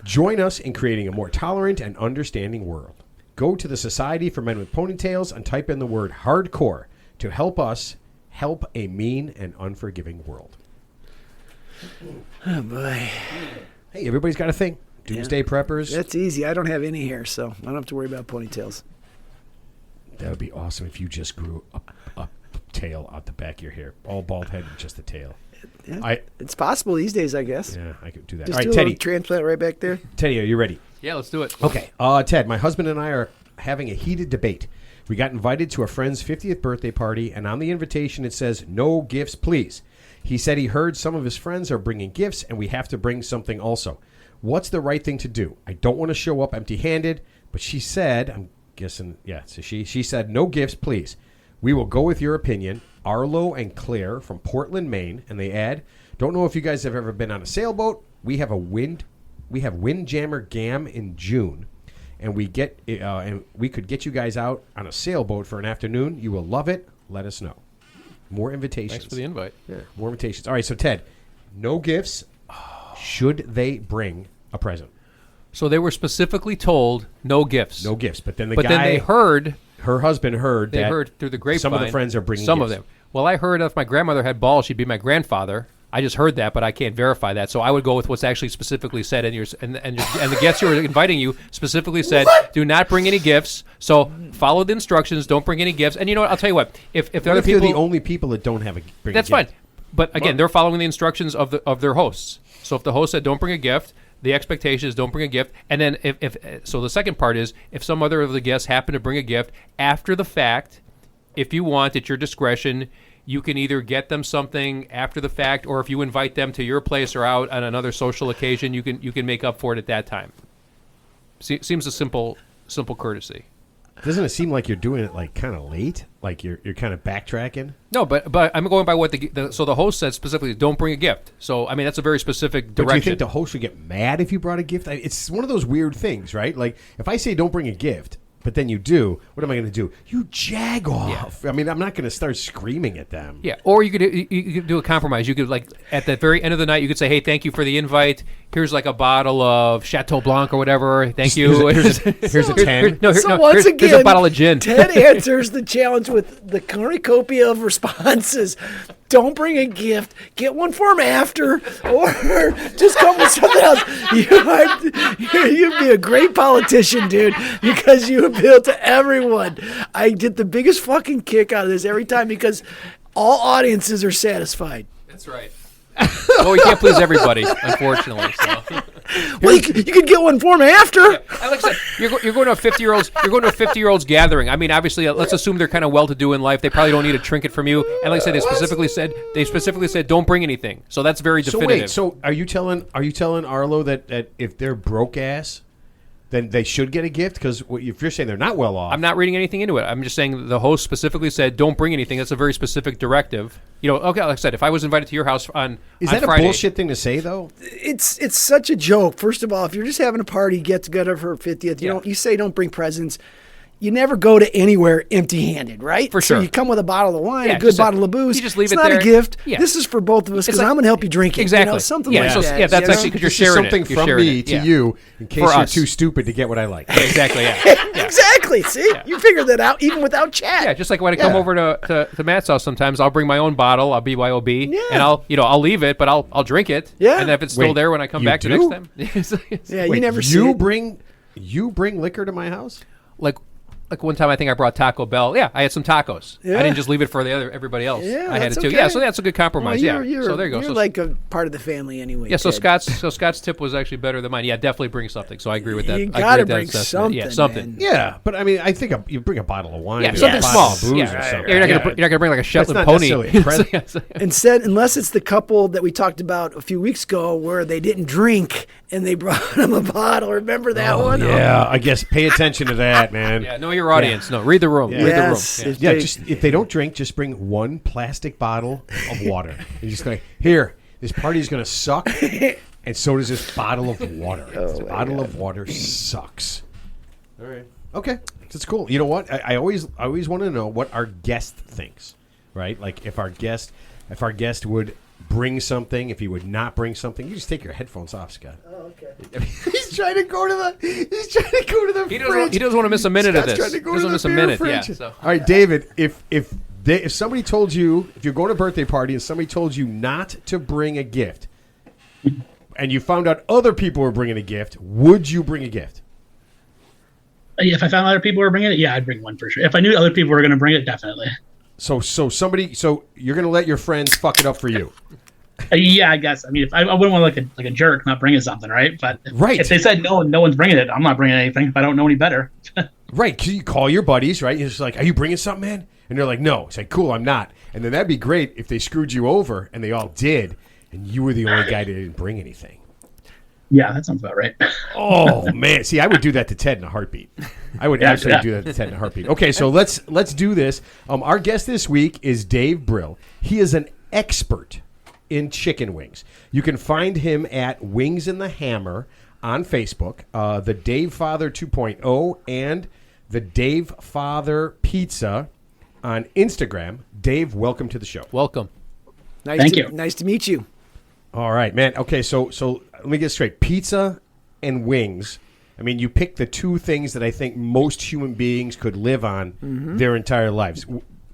Join us in creating a more tolerant and understanding world. Go to the Society for Men with Ponytails and type in the word hardcore to help us help a mean and unforgiving world. Oh, boy. Hey, everybody's got a thing. Doomsday preppers. That's easy. I don't have any hair, so I don't have to worry about ponytails. That would be awesome if you just grew a tail out the back of your hair. All bald head with just a tail. Yeah, it's possible these days, I guess. Yeah, I could do that. Just all right, do a Teddy. transplant right back there. Teddy, are you ready? Yeah, let's do it. Okay. Ted, my husband and I are having a heated debate. We got invited to a friend's 50th birthday party, and on the invitation it says, no gifts, please. He said he heard some of his friends are bringing gifts, and we have to bring something also. What's the right thing to do? I don't want to show up empty-handed, but she said, I'm guessing, yeah, so she said, no gifts, please. We will go with your opinion. Arlo and Claire from Portland, Maine, and they add, don't know if you guys have ever been on a sailboat. We have Windjammer Gam in June, and we could get you guys out on a sailboat for an afternoon. You will love it. Let us know. More invitations. Thanks for the invite. Yeah, more invitations. All right, so Ted, no gifts. Should they bring a present? So they were specifically told no gifts. No gifts, but then then they heard. Her husband heard through the grapevine. Some of the friends are bringing some gifts. of them. Well, I heard if my grandmother had balls, she'd be my grandfather. I just heard that, but I can't verify that. So I would go with what's actually specifically said, and the guests who are inviting you specifically said, do not bring any gifts. So follow the instructions. Don't bring any gifts. And you know what? I'll tell you what. If the other people, they're the only people that don't have bring that's a gift. fine. But again, they're following the instructions of their hosts. So if the host said don't bring a gift, the expectation is don't bring a gift. And then if so, the second part is if some other of the guests happen to bring a gift after the fact, if you want, at your discretion, you can either get them something after the fact, or if you invite them to your place or out on another social occasion, you can make up for it at that time. Seems a simple courtesy. Doesn't it seem like you're doing it like kind of late? Like you're kind of backtracking? No, but I'm going by what so the host said specifically, don't bring a gift. So I mean that's a very specific direction. But do you think the host would get mad if you brought a gift? It's one of those weird things, right? Like if I say don't bring a gift, but then you do, what am I going to do? You jag off. Yeah. I mean, I'm not going to start screaming at them. Yeah, or you could do a compromise. You could, like, at the very end of the night, you could say, hey, thank you for the invite. Here's, like, a bottle of Chateau Blanc or whatever. Thank you. Here's a 10. Once again, here's a bottle of gin. Ted answers the challenge with the cornucopia of responses. Don't bring a gift. Get one for him after, or just come with something else. You'd be a great politician, dude, because you appeal to everyone. I get the biggest fucking kick out of this every time because all audiences are satisfied. That's right. Well, we can't please everybody, unfortunately. So. Well, you could get one for him after. Yeah. Like I said, you're going to a 50-year-old's. You're going to a 50-year-old's gathering. I mean, obviously, let's assume they're kind of well-to-do in life. They probably don't need a trinket from you. And like I said, they specifically said don't bring anything. So that's very definitive. So wait, so are you telling Arlo that if they're broke ass, then they should get a gift? Because if you're saying they're not well off, I'm not reading anything into it. I'm just saying the host specifically said don't bring anything. That's a very specific directive. You know, okay, like I said, if I was invited to your house on Friday, a bullshit thing to say though? It's such a joke. First of all, if you're just having a party, get together for 50th, you say don't bring presents. You never go to anywhere empty-handed, right? For sure. So you come with a bottle of wine, a good bottle of booze. You just leave it's it not there. A gift. Yeah. This is for both of us because like, I'm going to help you drink it. Exactly. Something like that. Yeah, that's actually because you're sharing something it. You're from sharing me it. to you in case For you're us. too stupid to get what I like. Exactly, yeah. Exactly. See? Yeah. You figured that out even without chat. Yeah, just like when I come over to Matt's house sometimes, I'll bring my own bottle, I'll BYOB, and I'll leave it, but I'll drink it. Yeah. And if it's still there when I come back the next time. Yeah, Wait, you never see it. You bring liquor to my house? Like one time, I think I brought Taco Bell. Yeah, I had some tacos. Yeah. I didn't just leave it for everybody else. Yeah, I had it that's too. okay. Yeah, so that's a good compromise. Well, So there you go. You're So, like a part of the family anyway. yeah. So Ted. Scott's tip was actually better than mine. Yeah, definitely bring something. So I agree with that. You I agree got to with that bring assessment. something. Yeah, something. Man. Yeah, but I mean, I think you bring a bottle of wine, Yeah, or something a small. bottle of booze Yeah, or something. You're not gonna bring like a Shetland not pony. necessarily a present. Instead, unless it's the couple that we talked about a few weeks ago where they didn't drink and they brought them a bottle. Remember that one? Yeah, I guess pay attention to that, man. Yeah, know your audience. No, read the room. Yeah. Read the room. Yes. Yeah. If they don't drink, just bring one plastic bottle of water. You're just going, here, this party's going to suck, and so does this bottle of water. This bottle of water sucks. All right. Okay. That's cool. You know what? I always want to know what our guest thinks, right? Like if our guest would bring something, if he would not bring something, you just take your headphones off, Scott. Oh, okay. He's trying to go to the fridge. He doesn't want to miss a minute Scott's of this. trying to go He doesn't to the miss a beer minute. fridge. Yeah. So. All right, David. If somebody told you, if you're going to a birthday party and somebody told you not to bring a gift, and you found out other people were bringing a gift, would you bring a gift? If I found other people were bringing it, yeah, I'd bring one for sure. If I knew other people were going to bring it, definitely. So you're going to let your friends fuck it up for you? Yeah, I guess. I mean, if I wouldn't want to like a jerk not bringing something, right? But if they said no one's bringing it, I'm not bringing anything. If I don't know any better. Right. You call your buddies, right? You're just like, are you bringing something, man? And they're like, no. It's like, cool, I'm not. And then that'd be great if they screwed you over, and they all did, and you were the only guy that didn't bring anything. Yeah, that sounds about right. Oh man! See, I would do that to Ted in a heartbeat. I would absolutely do that to Ted in a heartbeat. Okay, so let's do this. Our guest this week is Dave Bril. He is an expert in chicken wings. You can find him at Wings and the Hammer on Facebook, the Dave Father 2.0, and the Dave Father Pizza on Instagram. Dave, welcome to the show. Welcome. Thank you. Nice to meet you. All right, man. Okay, so let me get straight. Pizza and wings. I mean, you pick the two things that I think most human beings could live on their entire lives.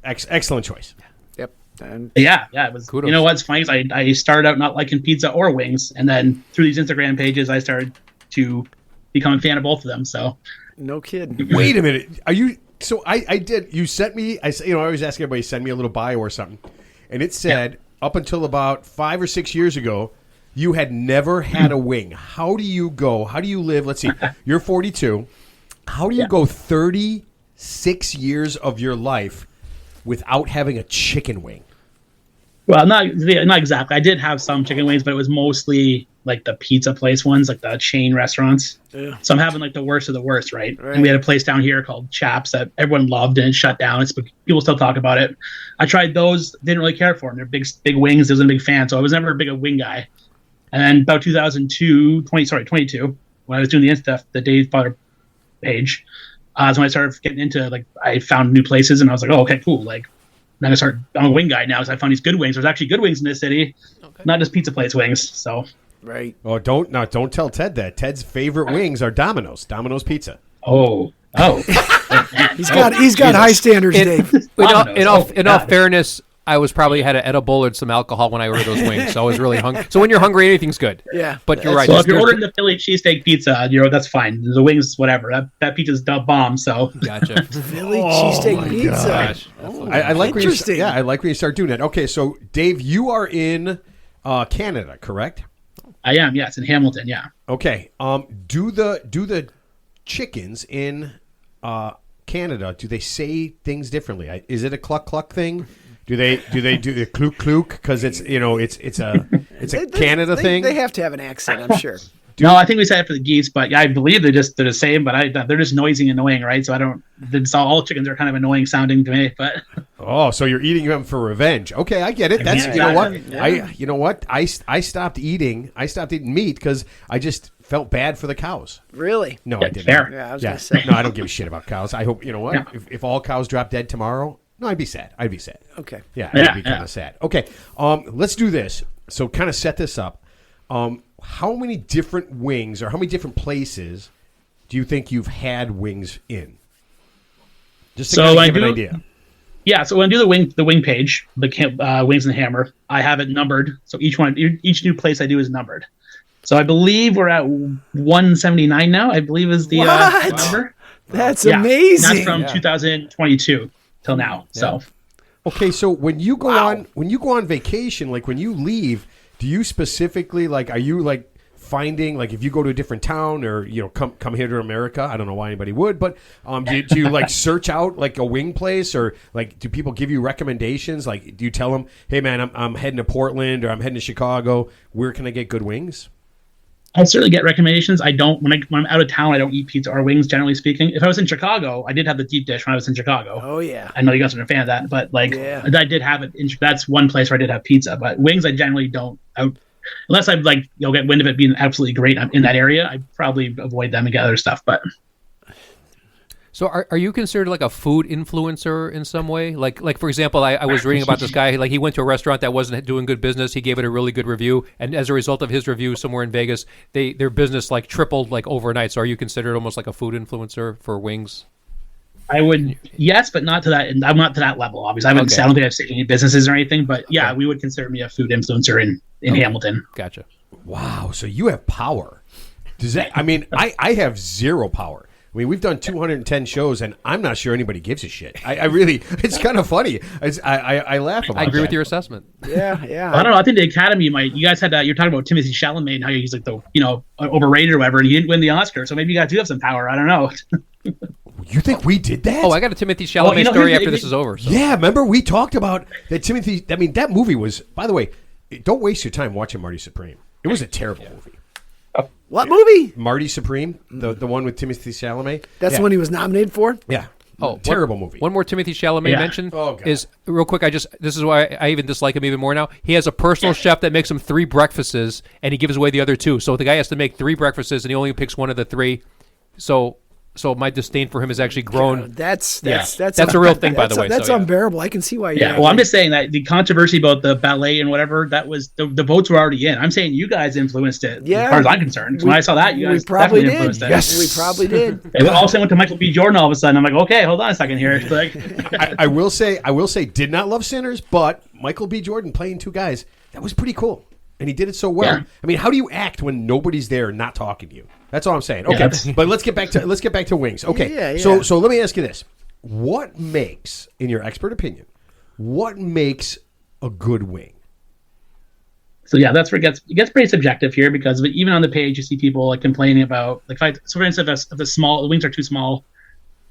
Excellent choice. Yep. And Yeah, it was. Kudos. You know what's funny? Is I started out not liking pizza or wings, and then through these Instagram pages, I started to become a fan of both of them. So no kidding. Wait a minute. Are you? So I did. You sent me. I always ask everybody send me a little bio or something, and it said up until about 5 or 6 years ago, you had never had a wing. How do you go? How do you live? Let's see. You're 42. How do you go 36 years of your life without having a chicken wing? well, not exactly. I did have some chicken wings, but it was mostly like the pizza place ones, like the chain restaurants. Yeah. So I'm having like the worst of the worst, right? Right. And we had a place down here called Chaps that everyone loved, and it shut down. People still talk about it. I tried those, didn't really care for them. They're big wings. I wasn't a big fan, so I was never a big wing guy. And then about 22, when I was doing the Dave Bril page, is when I started getting into, like, I found new places, and I was like, oh, okay, cool. Like, then I'm a wing guy now, so I found these good wings. There's actually good wings in this city, not just pizza place wings. So, Right. Oh, don't tell Ted that. Ted's favorite wings are Domino's Pizza. oh, He's got high standards, Dave. In all fairness, I was probably had an Etta Bullard, some alcohol when I ordered those wings, so I was really hungry. So when you're hungry, anything's good. Yeah. But you're right. So if you're ordering the Philly cheesesteak pizza, that's fine. The wings, whatever. That pizza's the bomb. So Gotcha. Philly cheesesteak pizza. Gosh. I like when you Interesting. I like when you start doing that. Okay, so Dave, you are in Canada, correct? I am, yes, in Hamilton, yeah. Okay. Do the chickens in Canada? Do they say things differently? Is it a cluck cluck thing? Do they do the kluk kluk because it's a Canada thing? They have to have an accent, I'm sure. No, I think we said it for the geese, but yeah, I believe they're the same, but they're just noisy and annoying, right? So all chickens are kind of annoying sounding to me, but. Oh, so you're eating them for revenge? Okay, I get it. That's Yeah, you know what yeah. I stopped eating meat because I just felt bad for the cows. Really? No, Yeah, I didn't. fair. Yeah, I was going to say. No, I don't give a shit about cows. I hope you know what. Yeah. If all cows drop dead tomorrow, no, I'd be sad. Okay. Yeah, Yeah, I'd be kind of sad. Okay, let's do this. So kind of set this up. How many different wings or how many different places do you think you've had wings in? Just to kind of give an idea. Yeah, so when I do the wing page, the Wings and Hammer, I have it numbered. So each new place I do is numbered. So I believe we're at 179 now. I believe is the What? number. That's Yeah, amazing. That's from 2022 till now. So Okay, so when you go on vacation, like when you leave, do you specifically are you like finding if you go to a different town or come here to America? I don't know why anybody would, but do you like search out like a wing place or do people give you recommendations? Like, do you tell them, hey man, I'm heading to Portland or I'm heading to Chicago. Where can I get good wings? I certainly get recommendations. I don't when I'm out of town. I don't eat pizza or wings. Generally speaking, if I was in Chicago, I did have the deep dish when I was in Chicago. Oh, yeah. I know you guys aren't a fan of that, but Yeah. I did have it. That's one place where I did have pizza. But wings, I generally don't. Unless I get wind of it being absolutely great in that area, I probably avoid them and get other stuff. But So are you considered like a food influencer in some way? Like for example, I was reading about this guy. Like he went to a restaurant that wasn't doing good business. He gave it a really good review, and as a result of his review, somewhere in Vegas, their business like tripled like overnight. So are you considered almost like a food influencer for wings? I would, yes, but not to that. And I'm not to that level. Obviously, I don't think I've seen any businesses or anything. But yeah, we would consider me a food influencer in Hamilton. Gotcha. Wow, so you have power. Does that? I mean, I have zero power. I mean, we've done 210 shows, and I'm not sure anybody gives a shit. I really, it's kind of funny. I laugh about it. I agree with your assessment. Yeah. I don't know. I think the Academy you guys had, you're talking about Timothée Chalamet and how he's like overrated or whatever, and he didn't win the Oscar. So maybe you guys do have some power. I don't know. You think we did that? Oh, I got a Timothy Chalamet story after this is over. So. Yeah, remember we talked about that Timothy. I mean, that movie was. By the way, don't waste your time watching Marty Supreme. It was a terrible movie. What movie? Marty Supreme, the one with Timothy Chalamet. That's the one he was nominated for? Yeah. Oh, terrible movie. One more Timothy Chalamet mention is real quick. This is why I even dislike him even more now. He has a personal chef that makes him 3 breakfasts, and he gives away the other 2. So the guy has to make 3 breakfasts, and he only picks one of the 3. So So my disdain for him has actually grown. That's That's a real thing, by the way. That's So, yeah. unbearable. I can see why. Yeah, well, I'm just saying that the controversy about the ballet and whatever, that was the votes were already in. I'm saying you guys influenced it, Yeah. as far as I'm concerned. 'Cause when I saw that, you guys probably definitely did. influenced it. Yes. We probably did. They all of a sudden went to Michael B. Jordan all of a sudden. I'm like, okay, hold on a second here. It's like, I will say, did not love Sinners, but Michael B. Jordan playing two guys, that was pretty cool, and he did it so well. Yeah. I mean, how do you act when nobody's there, not talking to you? That's all I'm saying. Okay, that's- but let's get back to wings. Okay, Yeah. so let me ask you this: what makes, in your expert opinion, what makes a good wing? so yeah, that's where it gets pretty subjective here, because even on the page you see people like complaining about like, so for instance, if the wings are too small,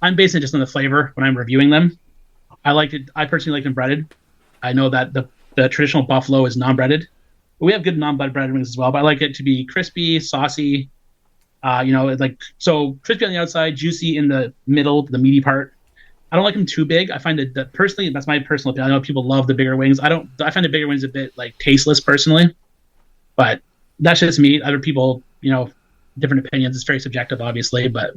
I'm basing it just on the flavor when I'm reviewing them. I personally like them breaded. I know that the traditional buffalo is non-breaded. We have good non-breaded wings as well, but I like it to be crispy, saucy. So crispy on the outside, juicy in the middle, the meaty part. I don't like them too big. I find that personally, that's my personal opinion. I know people love the bigger wings. I find the bigger wings a bit like tasteless personally, but that's just me. Other people, different opinions. It's very subjective, obviously, but.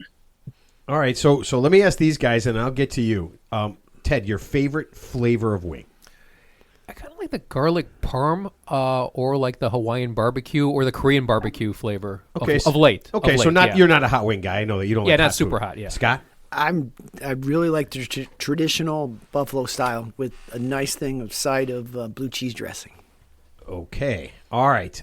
All right, so let me ask these guys, and I'll get to you, Ted. Your favorite flavor of wing? I kind of like the garlic parm, or like the Hawaiian barbecue or the Korean barbecue flavor. Okay, of late. Okay, of so late, you're not a hot wing guy. I know that you don't. Yeah, like not hot super food. hot, yeah. Scott. I really like the traditional buffalo style with a nice thing of side of blue cheese dressing. Okay. All right.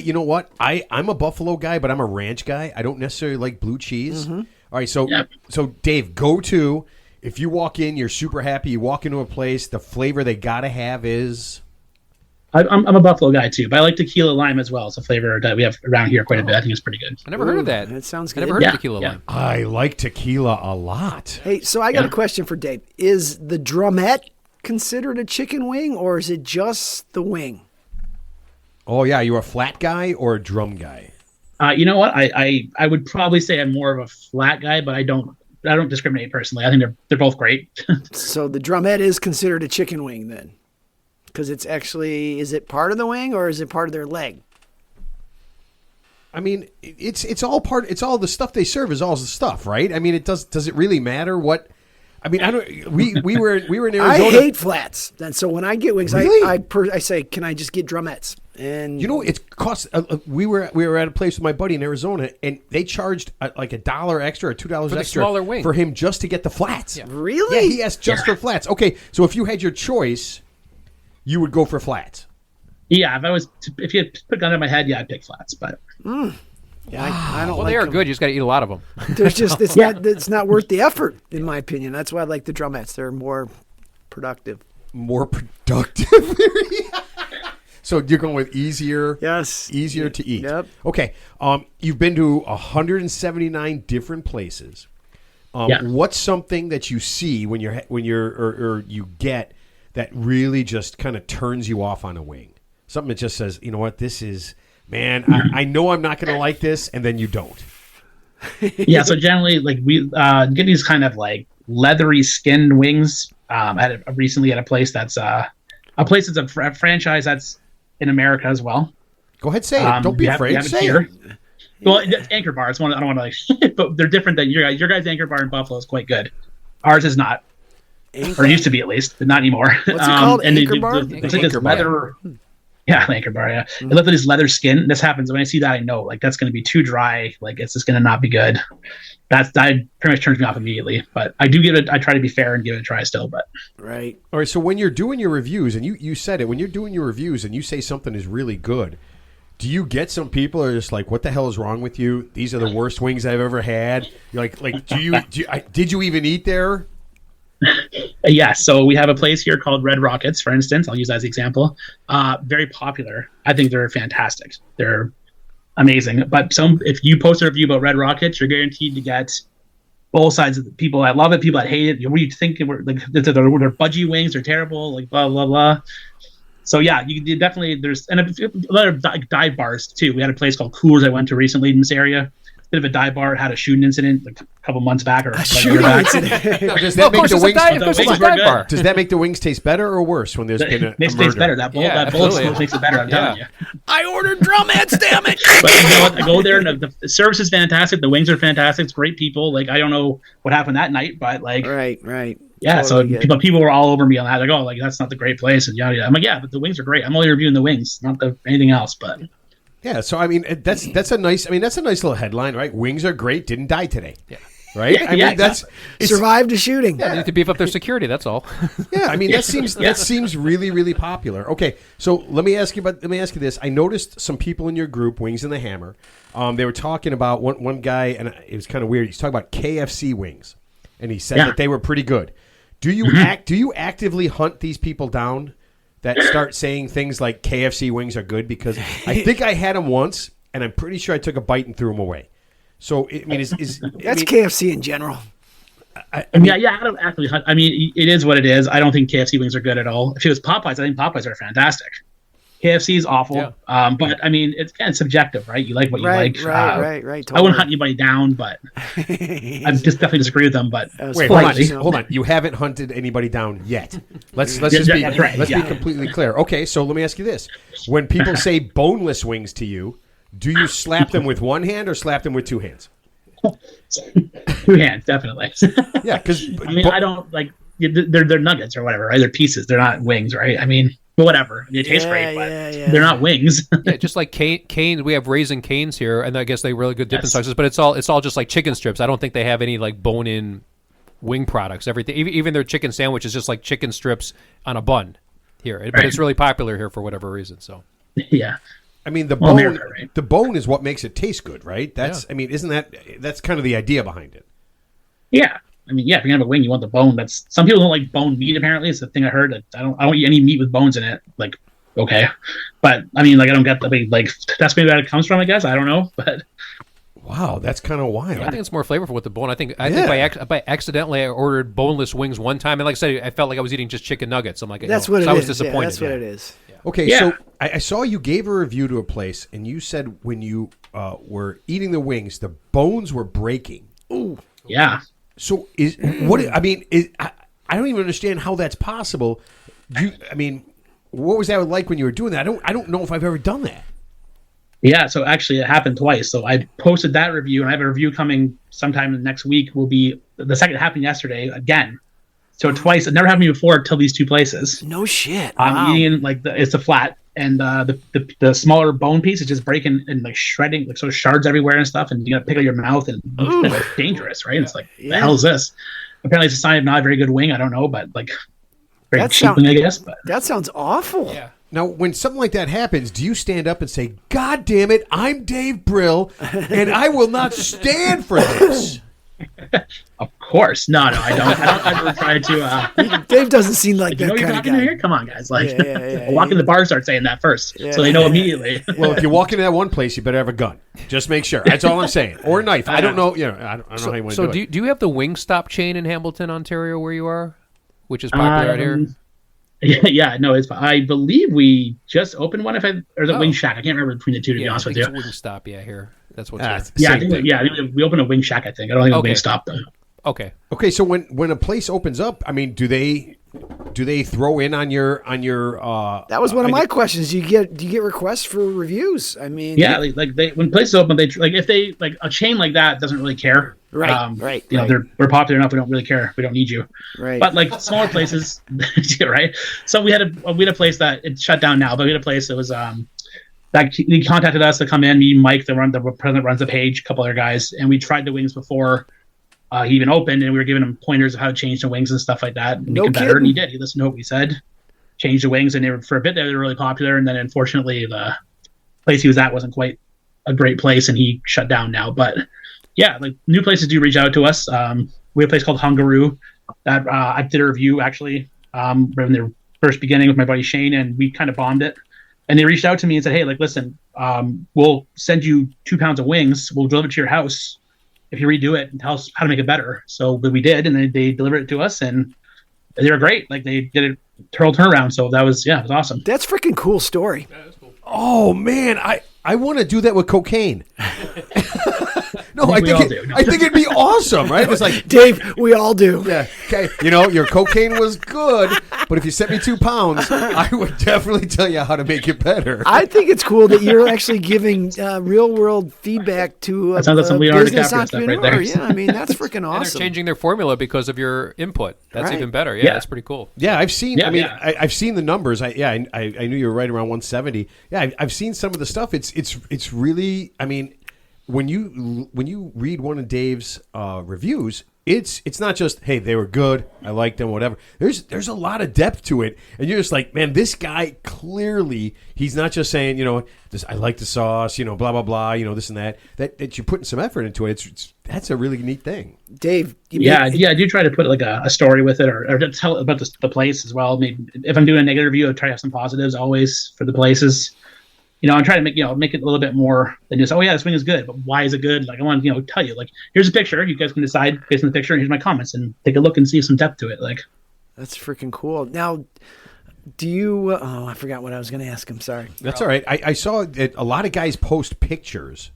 You know what? I'm a buffalo guy, but I'm a ranch guy. I don't necessarily like blue cheese. Mm-hmm. All right. So, so Dave, if you walk in, you're super happy. You walk into a place, the flavor they got to have is. I'm a buffalo guy too, but I like tequila lime as well. It's a flavor that we have around here quite a bit. I think it's pretty good. I never heard of that. That sounds I good. never heard Yeah, of tequila yeah. lime. I like tequila a lot. Hey, so I got Yeah. a question for Dave. Is the drumette considered a chicken wing, or is it just the wing? Oh yeah, you a flat guy or a drum guy? You know what? I would probably say I'm more of a flat guy, but I don't discriminate personally. I think they're both great. So the drumette is considered a chicken wing then? Because it's actually, is it part of the wing or is it part of their leg? I mean, it's all part. It's all the stuff they serve is all the stuff, right? I mean, does it really matter what? I mean, I don't. We were in Arizona. I hate flats. And so when I get wings, Really? I say, can I just get drumettes? And You know, it costs. We were at a place with my buddy in Arizona, and they charged like $1 extra or $2 the extra smaller wing. for him just to get the flats. Really? Yeah, he asked just for flats. Okay, so if you had your choice, you would go for flats. Yeah, if you had put a gun in my head, yeah, I'd pick flats. But yeah, I don't Well, like they are them. good. You just got to eat a lot of them. There's just it's not worth the effort, in my opinion. That's why I like the drumettes. They're more productive. More productive. So you're going with easier. Yes. Easier to eat. Yep. Okay. You've been to 179 different places. Yeah. What's something that you see when you get that really just kind of turns you off on a wing? Something that just says, you know what, this is, man, I know I'm not going to like this, and then you don't. yeah, so generally, like we get these kind of like leathery skinned wings. Recently at a place that's a franchise that's in America as well. Go ahead, say it. Don't be we have afraid. it Say here. it. Well, it's Anchor Bar. I don't want to like, but they're different than your guys. Your guys' Anchor Bar in Buffalo is quite good. Ours is not, or used to be at least, but not anymore. What's it called? And Anchor Bar? It's like this Anchor Bar. leather. Yeah, Anchor Bar. Yeah, it left with this leather skin. This happens when I see that. I know like that's going to be too dry. Like it's just going to not be good. That pretty much turns me off immediately. But I do give it. I try to be fair and give it a try still. But Right. All right, so when you're doing your reviews, and you said it, when you're doing your reviews and you say something is really good, do you get some people who are just like, what the hell is wrong with you? These are the worst wings I've ever had. You're like, did you even eat there? yeah, so we have a place here called Red Rockets, for instance. I'll use that as an example. Very popular. I think they're fantastic. They're amazing. But if you post a review about Red Rockets, you're guaranteed to get both sides of the people that love it, people that hate it. What do you think? They're budgie wings. They're terrible. Like blah blah blah. So yeah, you definitely there's a lot of dive bars too. We had a place called Coolers I went to recently in this area. bit of a dive bar had a shooting incident like a couple months back or like a year Shooting back. incident. Does that make the wings? Does That make the wings taste better or worse when there's been a makes it murder? taste better. That bowl, Yeah, that bowl absolutely. smoke makes it better. I'm telling you. I ordered drumettes, damn it. But you know what? I go there and the service is fantastic. The wings are fantastic. It's great people. Like I don't know what happened that night, but like Right. yeah. Totally So people were all over me on that. Like, oh, like that's not the great place and yada yada. I'm like, yeah, but the wings are great. I'm only reviewing the wings, not anything else. But Yeah, so I mean that's a nice little headline, right? Wings are great, didn't die today. Yeah. Right? I mean exactly. it's Survived a shooting. They need to beef up their security. That's all. yeah, I mean that seems really, really popular. Okay, so let me ask you this. I noticed some people in your group, Wings and the Hammer, they were talking about one guy, and it was kind of weird. He's talking about KFC wings, and he said that they were pretty good. Do you actively hunt these people down that start saying things like KFC wings are good? Because I think I had them once, and I'm pretty sure I took a bite and threw them away. So I mean, That's KFC in general. I don't actually. I mean, it is what it is. I don't think KFC wings are good at all. If it was Popeyes, I think Popeyes are fantastic. KFC is awful. Yeah. But I mean, it's kind of subjective, right? You like what you like. Right. I wouldn't hunt anybody down, but I just definitely disagree with them. But wait, hold on. You haven't hunted anybody down yet. Let's be completely clear. Okay, so let me ask you this: when people say boneless wings to you, do you slap them with one hand or slap them with two hands? Two hands, definitely. Yeah, because I mean, I don't like they're nuggets or whatever, right? They're pieces. They're not wings, right? I mean, whatever. They taste great, but they're not wings. Yeah, just like canes, we have Raising Canes here, and I guess they really good dipping sauces. But it's all just like chicken strips. I don't think they have any like bone-in wing products. Everything, even their chicken sandwich is just like chicken strips on a bun here. But it's really popular here for whatever reason. So yeah. I mean, the bone is what makes it taste good, right? I mean, that's kind of the idea behind it. Yeah. I mean, yeah, if you're gonna have a wing, you want the bone. That's some people don't like bone meat. Apparently, it's the thing I heard. I don't eat any meat with bones in it. Like, okay, but I mean, like, I don't get the like. That's maybe where it comes from. I guess I don't know, but wow, that's kind of wild. I think it's more flavorful with the bone. I think by accidentally I ordered boneless wings one time, and like I said, I felt like I was eating just chicken nuggets. I'm like, that's what it is. I was disappointed. Yeah, that's what it is. Okay, so I saw you gave a review to a place, and you said when you were eating the wings, the bones were breaking. Ooh, yeah. So I don't even understand how that's possible. What was that like when you were doing that? I don't know if I've ever done that. Yeah, so actually it happened twice. So I posted that review, and I have a review coming sometime next week. Will be the second. It happened yesterday again. So twice. It never happened before till these two places. No shit. I'm eating like it's a flat, and the smaller bone piece is just breaking and like shredding, like sort of shards everywhere and stuff, and you gotta pick out your mouth, and it's dangerous, right? It's like, the hell is this? Apparently, it's a sign of not a very good wing. I don't know, but like very cheap wing, I guess. But that sounds awful. Yeah. Now, when something like that happens, do you stand up and say, "God damn it, I'm Dave Bril, and I will not stand for this"? Of course, no, I don't. I don't ever try to. Dave doesn't seem like you that know you're kind of talking guy. here. Come on, guys! Like, Yeah. walk in the bar, start saying that first, so they know immediately. Well, if you walk into that one place, you better have a gun. Just make sure. That's all I'm saying, or a knife. I don't know. I don't know how you want to do it. Do you have the Wingstop chain in Hamilton, Ontario, where you are, which is popular out here? Yeah, no, I believe we just opened one. Or the Wing Shack. I can't remember between the two. To be honest with you, Wingstop. Yeah, here. That's what's here. I think we opened a Wing Shack. I think. I don't think a Wingstop though. Okay. So when a place opens up, I mean, do they throw in on your That was one of my questions. Do you get requests for reviews? I mean, when places open, they like if they like a chain like that doesn't really care. Right. You know, we're popular enough. We don't really care. We don't need you. Right. But like smaller places, right? So we had a place that it shut down now, but we had a place that was that he contacted us to come in. Me, Mike, the president runs the page, a couple other guys, and we tried the wings before he even opened, and we were giving him pointers of how to change the wings and stuff like that, and make them better. And he did. He listened to what we said, changed the wings, and for a bit they were really popular. And then unfortunately, the place he was at wasn't quite a great place, and he shut down now. But yeah, like new places do reach out to us. We have a place called Hungaroo that I did a review actually from their first beginning with my buddy Shane, and we kind of bombed it. And they reached out to me and said, "Hey, like, listen, we'll send you 2 pounds of wings. We'll deliver it to your house if you redo it and tell us how to make it better." So we did, and they delivered it to us, and they were great. Like they did a turnaround. So that was it was awesome. That's freaking cool story. Oh man, I want to do that with cocaine. No, I we think all do. No. I think it'd be awesome, right? It's like, Dave, we all do. yeah, okay, your cocaine was good, but if you sent me 2 pounds, I would definitely tell you how to make it better. I think it's cool that you're actually giving real world feedback to a, That sounds like some a Leonardo business DiCaprio stuff right entrepreneur. there. Yeah, I mean that's freaking And they're awesome. changing their formula because of your input. That's Right. even better. Yeah, Yeah. that's pretty cool. Yeah, I've seen. Yeah, I mean, yeah. I've seen the numbers. I knew you were right around 170. Yeah, I've seen some of the stuff. It's really. I mean, when you read one of Dave's reviews, it's not just, hey, they were good, I liked them, whatever. There's a lot of depth to it, and you're just like, man, this guy clearly, he's not just saying, this, I like the sauce, blah blah blah, this and that. That you're putting some effort into it. That's a really neat thing. Dave, I do try to put like a story with it, or to tell about the place as well. Maybe if I'm doing a negative review, I try to have some positives always for the places. I'm trying to make it a little bit more than just, oh yeah, this wing is good, but why is it good? Like I want to tell you, like, here's a picture, you guys can decide based on the picture, and here's my comments, and take a look and see some depth to it. Like, that's freaking cool. Now, do you? I forgot what I was going to ask him. Sorry. That's all right. I saw that a lot of guys post pictures,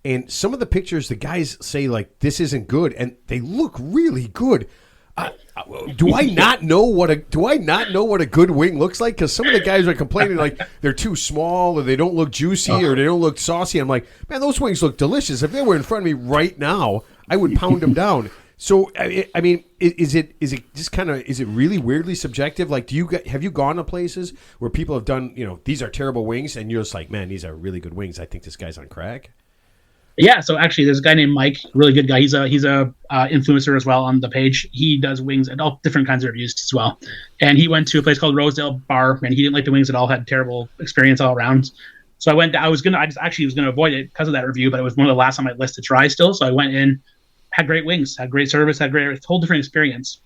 and some of the pictures, the guys say like, this isn't good, and they look really good. Do I not know what a good wing looks like? Because some of the guys are complaining like they're too small, or they don't look juicy, or they don't look saucy. I'm like, man, those wings look delicious. If they were in front of me right now, I would pound them down. So I mean, is it just kind of, is it really weirdly subjective? Like, have you gone to places where people have done, these are terrible wings, and you're just like, man, these are really good wings. I think this guy's on crack. yeah. So actually, there's a guy named Mike, really good guy. He's a influencer as well on the page. He does wings and all different kinds of reviews as well. And he went to a place called Rosedale Bar, and he didn't like the wings at all. Had terrible experience all around. So I went. I was gonna avoid it because of that review, but it was one of the last on my list to try still. So I went in, had great wings, had great service, had great, whole different experience.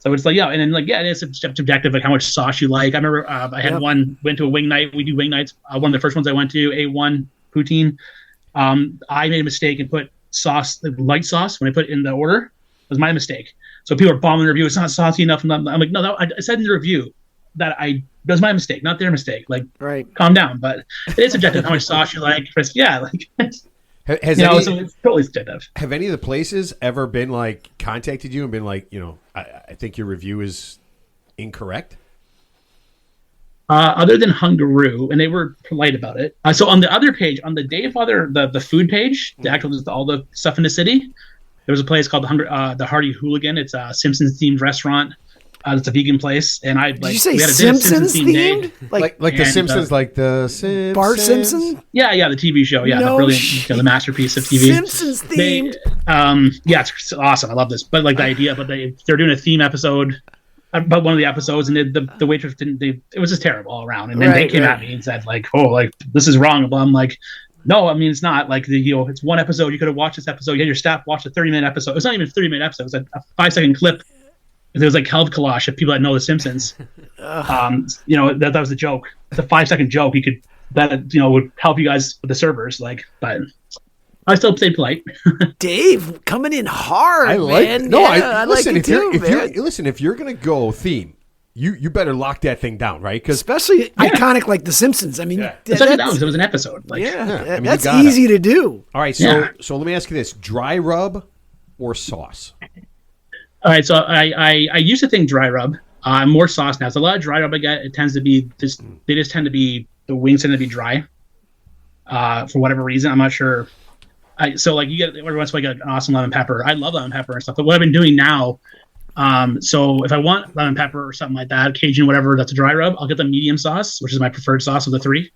So it's like, yeah, and then like, yeah, it is subjective, like how much sauce you like. I remember I had went to a wing night. We do wing nights. One of the first ones I went to, A1 poutine. I made a mistake and put sauce, light sauce, when I put it in the order. It was my mistake. So people are bombing the review. It's not saucy enough. And I'm like, no, I said in the review that it was my mistake, not their mistake. Like, Right. calm down. But it is subjective how much sauce you like. Yeah, like, so it's totally subjective. Have any of the places ever been like contacted you and been like, I think your review is incorrect? Other than Hungaroo, and they were polite about it. So on the other page, on the Dave Father, the food page, the actual all the stuff in the city, there was a place called the Hardy Hooligan. It's a Simpsons themed restaurant. It's a vegan place, and Did you say Simpsons themed? Like the Simpsons, like the Simpsons. Bart Simpson? Yeah, the TV show. Yeah, No the brilliant, shit. the masterpiece of TV. Simpsons themed. Yeah, it's awesome. I love this. But like the idea, but they're doing a theme episode about one of the episodes, and the waitress didn't. It was just terrible all around. And then they came at me and said like, "Oh, like this is wrong." But I'm like, no, I mean it's not. Like it's one episode. You could have watched this episode. You had your staff watch a 30-minute episode. It's not even a 30-minute episode. It was a 5-second clip. There was like Kelv Kalash of people that know The Simpsons. That was the joke. It's a 5-second joke. You could would help you guys with the servers. Like, but I still stayed polite. Dave coming in hard, I like man. no. Yeah, I listen, like it too, listen, if you're gonna go theme, you better lock that thing down, right? Because especially iconic like The Simpsons. I mean, It's like it was an episode. Like, I mean, that's you gotta. easy to do. All right, so let me ask you this: dry rub or sauce? All right, so I used to think dry rub. More sauce now. So a lot of dry rub I get. It tends to be the wings tend to be dry. For whatever reason, I'm not sure. So like you get every once in a while you get an awesome lemon pepper. I love lemon pepper and stuff. But what I've been doing now, so if I want lemon pepper or something like that, Cajun, whatever, that's a dry rub, I'll get the medium sauce, which is my preferred sauce of the three,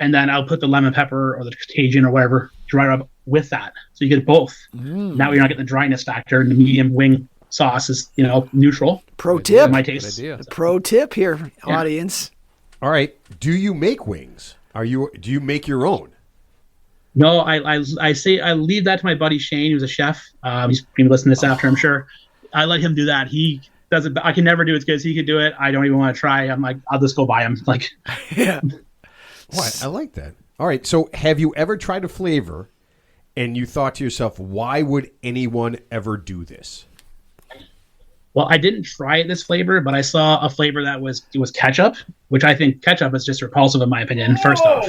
and then I'll put the lemon pepper or the Cajun or whatever dry rub with that. So you get both. Now you're not getting the dryness factor, and the medium wing sauce is neutral. Pro tip. In my taste. Good idea. Pro tip here, audience. All right, do you make wings? Do you make your own? No, I say I leave that to my buddy Shane, who's a chef. He's going to listen to this after, I'm sure. I let him do that. He does it. I can never do it as good as he could do it. I don't even want to try. I'm like, I'll just go buy him. Like, Yeah. What? I like that. All right, so have you ever tried a flavor and you thought to yourself, why would anyone ever do this? Well, I didn't try this flavor, but I saw a flavor that was ketchup, which I think ketchup is just repulsive in my opinion. First off,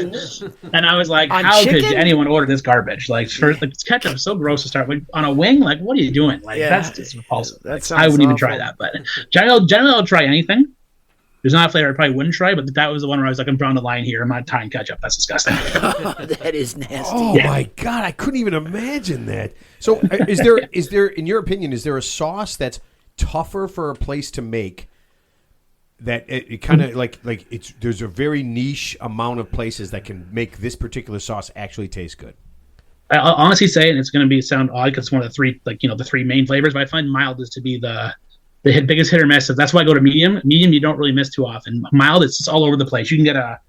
and I was like, On how could chicken? anyone order this garbage? Like, first, like ketchup is so gross to start with. On a wing, like, what are you doing? Like, Yeah. that's just repulsive. That Like, sounds I wouldn't even awful. try that. But generally, I'll try anything. There's not a flavor I probably wouldn't try, but that was the one where I was like, I'm drawing the line here. I'm not tying ketchup. That's disgusting. That is nasty. Oh my God, I couldn't even imagine that. So, is there, in your opinion, is there a sauce that's tougher for a place to make? That it kind of like it's there's a very niche amount of places that can make this particular sauce actually taste good. I'll honestly say, and it's going to sound odd because it's one of the three, like, the three main flavors, but I find mild is to be the biggest hit or miss. That's why I go to medium. Medium, you don't really miss too often. Mild, it's just all over the place. You can get a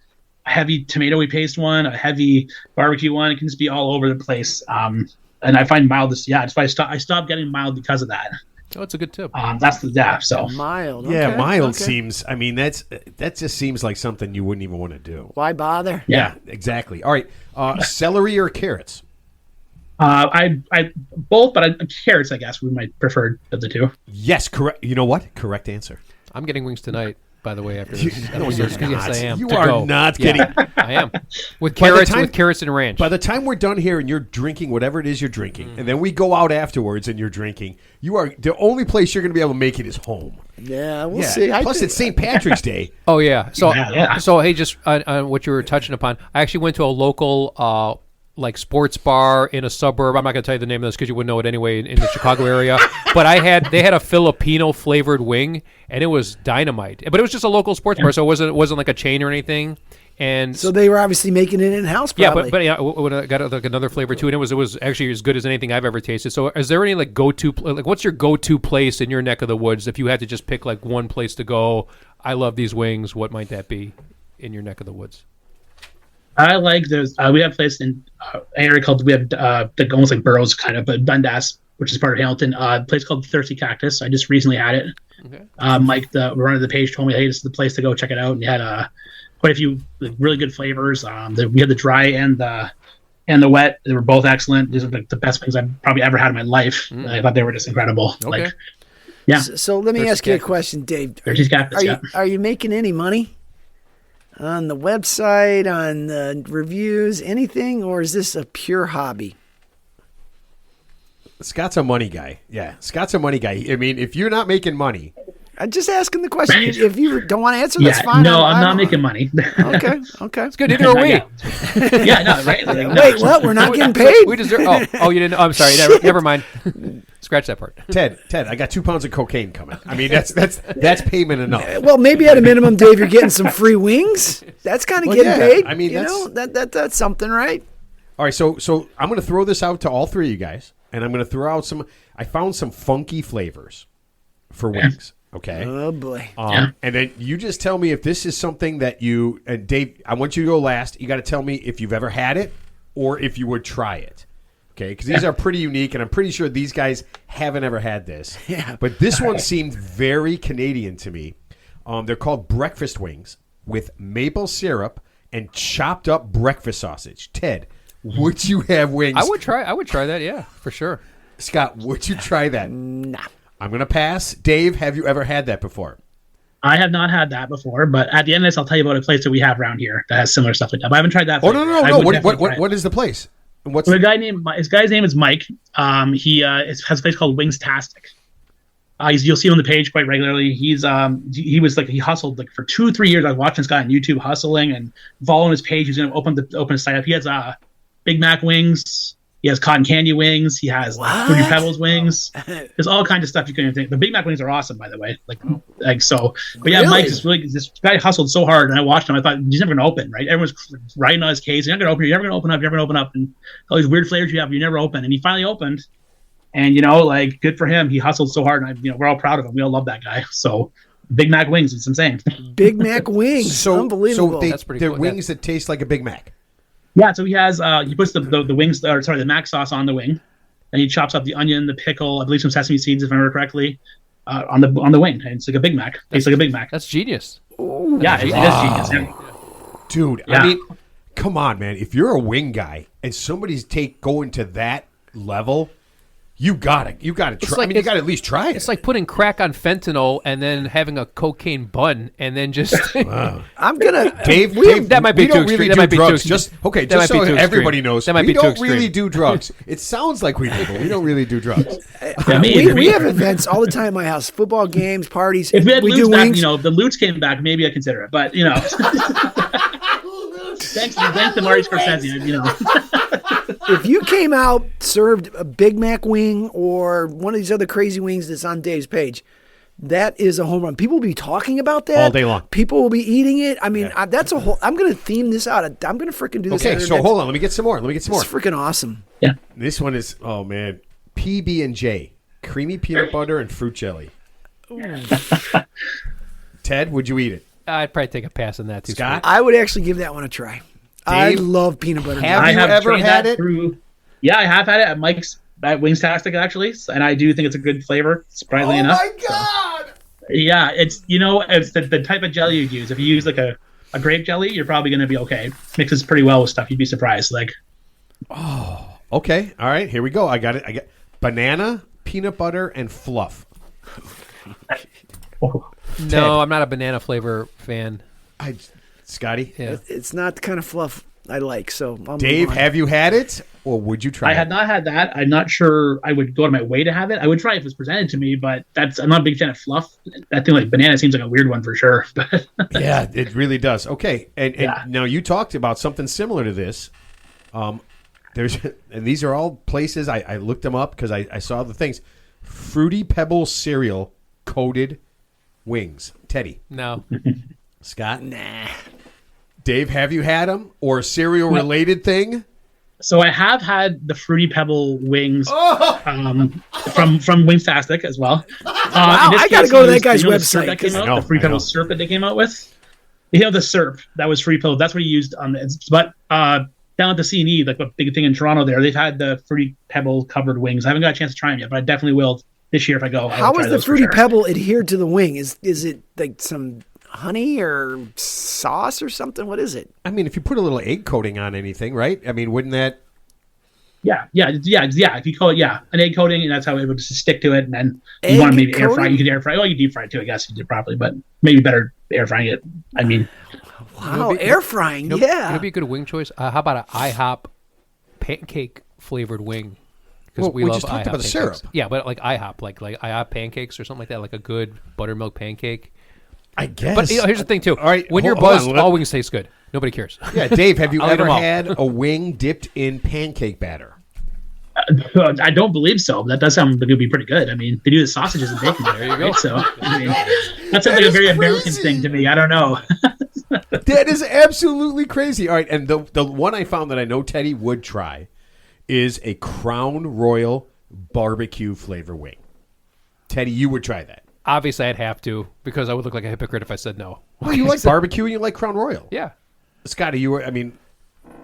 heavy tomatoey paste one, a heavy barbecue one. It can just be all over the place. And I find mild is, that's why I stopped getting mild because of that. Oh, it's a good tip. So Mild. Yeah, okay, mild okay. seems. I mean, that just seems like something you wouldn't even want to do. Why bother? yeah. Exactly. All right, celery or carrots? I both, but carrots, I guess, would my preferred of the two. Yes, correct. You know what? Correct answer. I'm getting wings tonight, by the way, after You- this. no, episode. you're Yes, not. I am. You To are go. not Yeah, kidding. I am. With By the carrots, time- with carrots and ranch. By the time we're done here and you're drinking whatever it is you're drinking, and then we go out afterwards and you're drinking, you are the only place you're going to be able to make it is home. Yeah, we'll see. Plus, it's St. Patrick's Day. Oh yeah. So Yeah. so hey, just on what you were touching upon, I actually went to a local like sports bar in a suburb. I'm not going to tell you the name of this because you wouldn't know it anyway in the Chicago area. But they had a Filipino flavored wing, and it was dynamite. But it was just a local sports bar, so it wasn't like a chain or anything. And So they were obviously making it in house. yeah, Probably. but yeah, when I got like another flavor too, and it was actually as good as anything I've ever tasted. So, is there any like what's your go to place in your neck of the woods if you had to just pick like one place to go? I love these wings. What might that be in your neck of the woods? I like those. We have a place in an area called, we have like almost like Burroughs kind of, but Dundas, which is part of Hamilton. A place called Thirsty Cactus. I just recently had it. Okay. Mike, the runner of the page, told me, hey, this is the place to go, check it out. And he had quite a few really good flavors. We had the dry and the wet. They were both excellent. These are like the best things I've probably ever had in my life. I thought they were just incredible. Okay. Like, yeah. So let me Thirsty ask you a Cactus. question, Dave. Thirsty Cactus, yeah. Are you making any money on the website, on the reviews, anything, or is this a pure hobby? Scott's a money guy. Yeah, Scott's a money guy. I mean, if you're not making money, I'm just asking the question. If you don't want to answer, that's Yeah, fine. no, I I'm not don't- making money. Okay, okay. It's good. Neither are we. Yeah, no, right? Like, no. Wait, what? We're not getting paid? We deserve. Oh, you didn't. Oh, I'm sorry. Never mind. Scratch that part. Ted, I got 2 pounds of cocaine coming. I mean, that's payment enough. Well, maybe at a minimum, Dave, you're getting some free wings. That's kind of Well, getting yeah. paid. I mean, you know, that's something, right? All right, so I'm going to throw this out to all three of you guys, and I'm going to throw out some. I found some funky flavors for wings. Okay. Oh boy. And then you just tell me if this is something that you and Dave. I want you to go last. You got to tell me if you've ever had it or if you would try it. Okay, because these are pretty unique, and I'm pretty sure these guys haven't ever had this. Yeah. But this one seemed very Canadian to me. They're called breakfast wings with maple syrup and chopped up breakfast sausage. Ted, would you have wings? I would try that. Yeah, for sure. Scott, would you try that? Nah. I'm going to pass. Dave, have you ever had that before? I have not had that before, but at the end of this, I'll tell you about a place that we have around here that has similar stuff like that. But I haven't tried that. Oh, flavor. no. I would definitely try it. What is the place? And what's So his guy's name is Mike. He has a place called Wingstastic. You'll see him on the page quite regularly. He hustled like for 2-3 years. I was watching this guy on YouTube hustling and following his page. He's going to open a site up. He has Big Mac wings. He has cotton candy wings. He has Fruity Pebbles wings. There's all kinds of stuff you couldn't think. The Big Mac wings are awesome, by the way. Like so. But yeah, Really? Mike is really, this guy hustled so hard, and I watched him. I thought he's never going to open, right? Everyone's writing on his case. You're never going to open. You're never going to open up. You're never going to open up. And all these weird flavors you have, you never open. And he finally opened. And like good for him. He hustled so hard, and we're all proud of him. We all love that guy. So Big Mac wings, it's insane. Big Mac wings. Unbelievable. So That's pretty they're cool. wings that taste like a Big Mac. Yeah, so he has he puts the wings, or sorry, the mac sauce on the wing, and he chops up the onion, the pickle, I believe some sesame seeds, if I remember correctly, on the wing, and it's like a Big Mac. Tastes like a Big Mac. That's genius. Yeah, it is genius. Yeah. Dude, Yeah. I mean, come on, man. If you're a wing guy and somebody's going to that level, You got to try. like- you got to at least try it. It's like putting crack on fentanyl and then having a cocaine bun and then just. I'm gonna. Dave, that might be we too don't extreme. really That do might be too drugs. extreme. Just That might so be too everybody extreme. knows, That might we be too don't really extreme. do drugs. It sounds like we do, but we don't really do drugs. Yeah, We have events all the time at my house. Football games, parties. If we had do Lutz back, wings. you know, if the Lutz came back, maybe I consider it. But you know, thanks to Marty Scorsese, you know. If you came out, served a Big Mac wing or one of these other crazy wings that's on Dave's page, that is a home run. People will be talking about that All day long. People will be eating it. I mean, that's a whole. I'm going to theme this out. I'm going to freaking do this. Okay, so hold on. Let me get some more. It's freaking awesome. Yeah. This one is man, PB&J, creamy peanut butter and fruit jelly. Ted, would you eat it? I'd probably take a pass on that too. Scott? I would actually give that one a try. I love peanut butter. have jelly. you I have ever tried had that it? Through, yeah, I have had it at Mike's at Wingstastic actually, and I do think it's a good flavor. Surprisingly enough. God! Yeah, it's it's the type of jelly you use. If you use like a grape jelly, you're probably going to be okay. Mixes pretty well with stuff. You'd be surprised. Like, Okay, all right, here we go. I got it. I got banana, peanut butter, and fluff. No, I'm not a banana flavor fan. Scotty? Yeah. It's not the kind of fluff I like. So I'll Dave, move on. have you had it, or would you try I it? had not had that. I'm not sure I would go to my way to have it. I would try it if it was presented to me, but I'm not a big fan of fluff. That thing like banana seems like a weird one for sure. But Yeah, it really does. Okay, and Yeah. now you talked about something similar to this. There's and these are all places I looked them up because I saw the things. Fruity Pebbles cereal coated wings. Teddy, No. Scott, nah. Dave, have you had them or a cereal related thing? so I have had the Fruity Pebble wings from Wingstastic as well. Wow, In this I gotta case, go to he that used, guy's the syrup website, that came 'cause- out, I know, the Fruity I know. Pebble syrup that they came out with. The syrup that was Fruity Pebble. That's what he used on it. But down at the C&E, like a big thing in Toronto, they've had the Fruity Pebble covered wings. I haven't got a chance to try them yet, but I definitely will this year if I go. How is the Fruity Pebble adhered to the wing? Is it like some honey or sauce or something? What is it? I mean, if you put a little egg coating on anything, right? I mean, wouldn't that? Yeah. If you call it, an egg coating, and that's how it would just stick to it. And then Egg you want to maybe air fry. coating? You could air fry. Well, you deep fry it too, I guess, if you did properly, but maybe better air frying it. I mean, Wow, be- air frying. Yeah. It'd be a good wing choice. How about an IHOP pancake flavored wing? Because Well, we love just talked IHOP about the pancakes. syrup. Yeah, but like IHOP, like IHOP pancakes or something like that, like a good buttermilk pancake. I guess. But here's the thing too. All right, when you're hold buzzed, on. all wings taste good. Nobody cares. Yeah, Dave, have you I'll eat ever them all. had a wing dipped in pancake batter? I don't believe so. But that does sound like it would be pretty good. I mean, they do the sausages and bacon. There you go. So I mean, that sounds like a very American crazy. thing to me. I don't know. That is absolutely crazy. All right, and the one I found that I know Teddy would try is a Crown Royal barbecue flavor wing. Teddy, you would try that. Obviously, I'd have to because I would look like a hypocrite if I said no. Well, you like barbecue and you like Crown Royal. Yeah. Scotty, you were. I mean,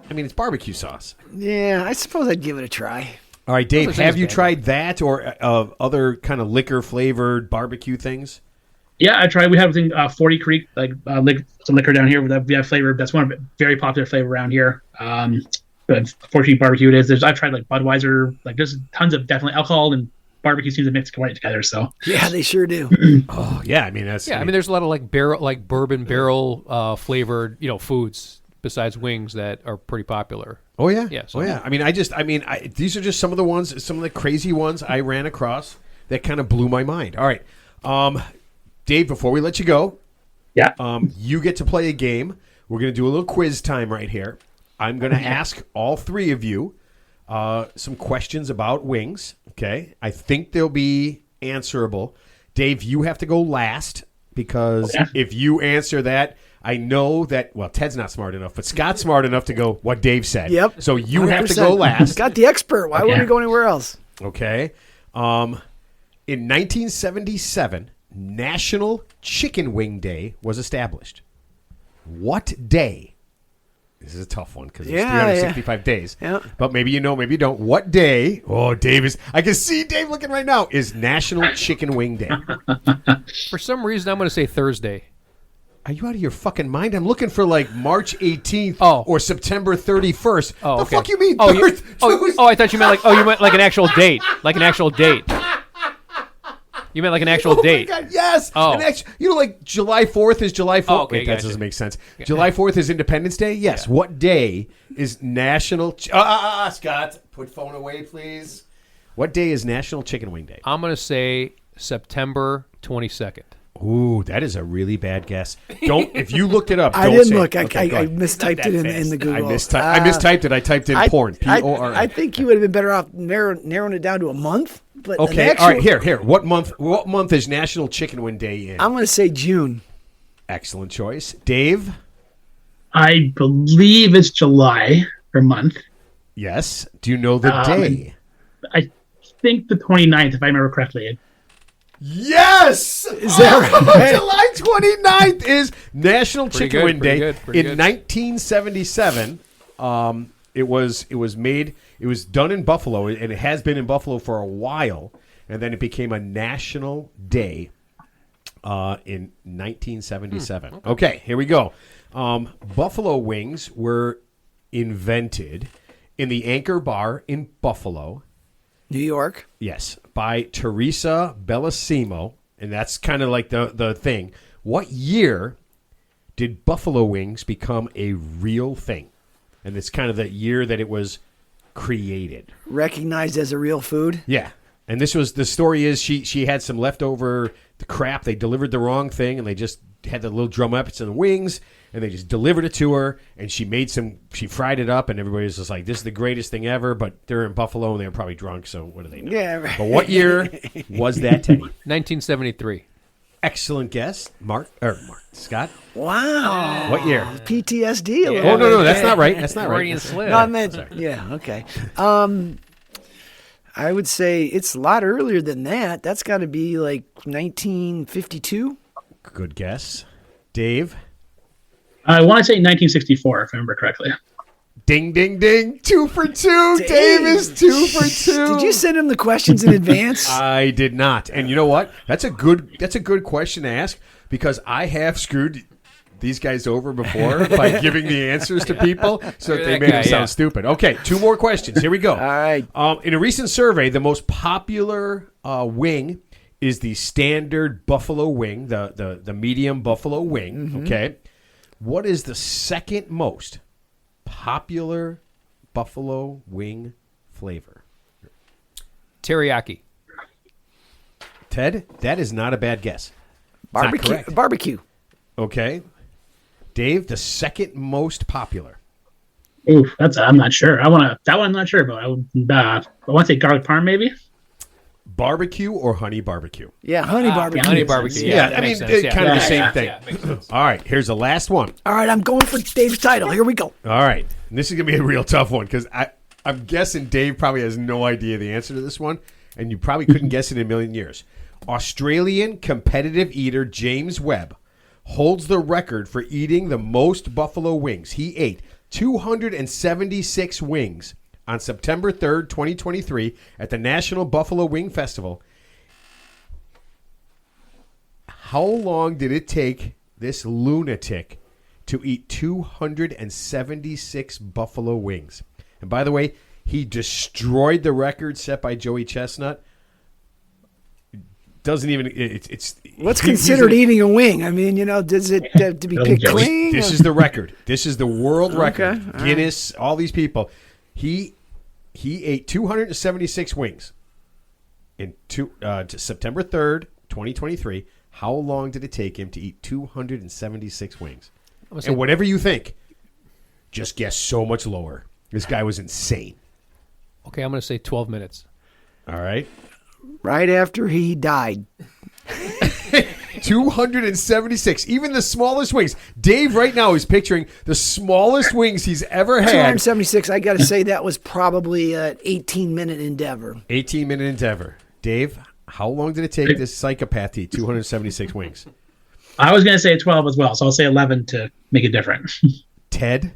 it's barbecue sauce. Yeah, I suppose I'd give it a try. All right, Dave, Those are have things you bad. tried that or other kind of liquor flavored barbecue things? Yeah, I tried. We have 40 Creek, like some liquor down here that we have flavor. That's one of the very popular flavor around here. But 40 Creek barbecue it is. I've tried like Budweiser. Like there's tons of definitely alcohol and barbecue seems to mix quite together. So Yeah, they sure do. Oh, yeah. I mean, that's. Yeah, I mean, there's a lot of like bourbon barrel flavored, foods besides wings that are pretty popular. Oh yeah, Yeah, so- oh yeah. I mean, these are just some of the ones, some of the crazy ones I ran across that kind of blew my mind. All right, Dave. Before we let you go, yeah, you get to play a game. We're going to do a little quiz time right here. I'm going to ask all three of you some questions about wings. Okay, I think they'll be answerable. Dave, you have to go last because Okay. if you answer that, I know that. Well, Ted's not smart enough, but Scott's smart enough to go what Dave said. Yep. So you have to 100%. go last. Got the expert. Why would Okay. we go anywhere else? Okay. In 1977, National Chicken Wing Day was established. What day? This is a tough one because there's Yeah, 365 days. Yeah. But maybe you know, maybe you don't. What day? Oh, Dave is. I can see Dave looking right now. Is National Chicken Wing Day? For some reason, I'm going to say Thursday. Are you out of your fucking mind? I'm looking for like March 18th Oh. or September 31st. Oh, the okay. fuck you mean? Oh, Tuesday? I thought you meant like an actual date, like an actual date. You meant like an actual Oh date. my God, yes. Oh. Like July 4th is July 4th. Oh, okay, Wait, that gotcha. doesn't make sense. July 4th is Independence Day? Yes. Yeah. What day is National... Scott, put phone away, please. What day is National Chicken Wing Day? I'm going to say September 22nd. Ooh, that is a really bad guess. Don't... If you looked it up, I don't didn't say look. it. I go ahead. mistyped it in the Google. I mistyped it. I typed in porn. P-O-R-N. I think you would have been better off narrowing it down to a month. But Okay, all right, here. What month is National Chicken Wing Day in? I'm going to say June. Excellent choice. Dave? I believe it's July per month. Yes. Do you know the day? I think the 29th, if I remember correctly. Yes! Is that right? July 29th is National Pretty Chicken good, Wing pretty Day. good, pretty In good. 1977, it was made. It was done in Buffalo, and it has been in Buffalo for a while. And then it became a national day in 1977. Okay, here we go. Buffalo wings were invented in the Anchor Bar in Buffalo. New York. Yes, by Teresa Bellissimo, and that's kind of like the thing. What year did buffalo wings become a real thing? And it's kind of the year that it was created. Recognized as a real food. Yeah, and this was the story is she had some leftover crap. They delivered the wrong thing, and they just had the little drumettes and the wings, and they just delivered it to her, and she fried it up, and everybody was just like, this is the greatest thing ever, but they're in Buffalo, and they were probably drunk, so what do they know? Yeah, right. But what year was that, Teddy? 1973. Excellent guess. Scott? Wow. What year? PTSD a little Oh, no, bit. that's not right. That's not right. Freudian slip. No, I meant, yeah, okay. I would say it's a lot earlier than that. That's got to be like 1952. Good guess. Dave? I want to say 1964, if I remember correctly. Ding, ding, ding. 2 for 2. Dave is 2 for 2. Did you send him the questions in advance? I did not. And you know what? That's a good question to ask because I have screwed these guys over before by giving the answers to people so that they That made guy, them sound yeah. stupid. Okay, 2 more questions. Here we go. All right. In a recent survey, the most popular wing is the standard buffalo wing, the medium buffalo wing. Mm-hmm. Okay. What is the second most popular buffalo wing flavor? Teriyaki. Ted, that is not a bad guess. It's not Barbecue. correct. Barbecue. Okay. Dave, the second most popular. Oof, I'm not sure. That one I'm not sure about. I want to say garlic parm, maybe. Barbecue or honey barbecue? Yeah, honey barbecue. Honey barbecue. Yeah, Yeah, that I mean, makes sense. it's Yeah. kind of the Yeah, same yeah, thing. Yeah, makes sense. All right, here's the last one. All right, I'm going for Dave's title. Here we go. All right, and this is going to be a real tough one because I'm guessing Dave probably has no idea the answer to this one, and you probably couldn't guess it in a million years. Australian competitive eater James Webb holds the record for eating the most buffalo wings. He ate 276 wings on September 3rd, 2023 at the National Buffalo Wing Festival. How long did it take this lunatic to eat 276 buffalo wings? And by the way, he destroyed the record set by Joey Chestnut. Doesn't even it's What's considered eating a wing? I mean, does it to be picked Joey. clean? This is the record. This is the world record. Okay, all Guinness, all these people. He ate 276 wings in September 3rd, 2023. How long did it take him to eat 276 wings? And whatever you think, just guess so much lower. This guy was insane. Okay, I'm going to say 12 minutes. All right. Right after he died. 276. Even the smallest wings. Dave right now is picturing the smallest wings he's ever had. 276. I got to say that was probably an 18-minute endeavor. 18-minute endeavor. Dave, how long did it take this psychopath to eat 276 wings? I was going to say 12 as well, so I'll say 11 to make it different. Ted,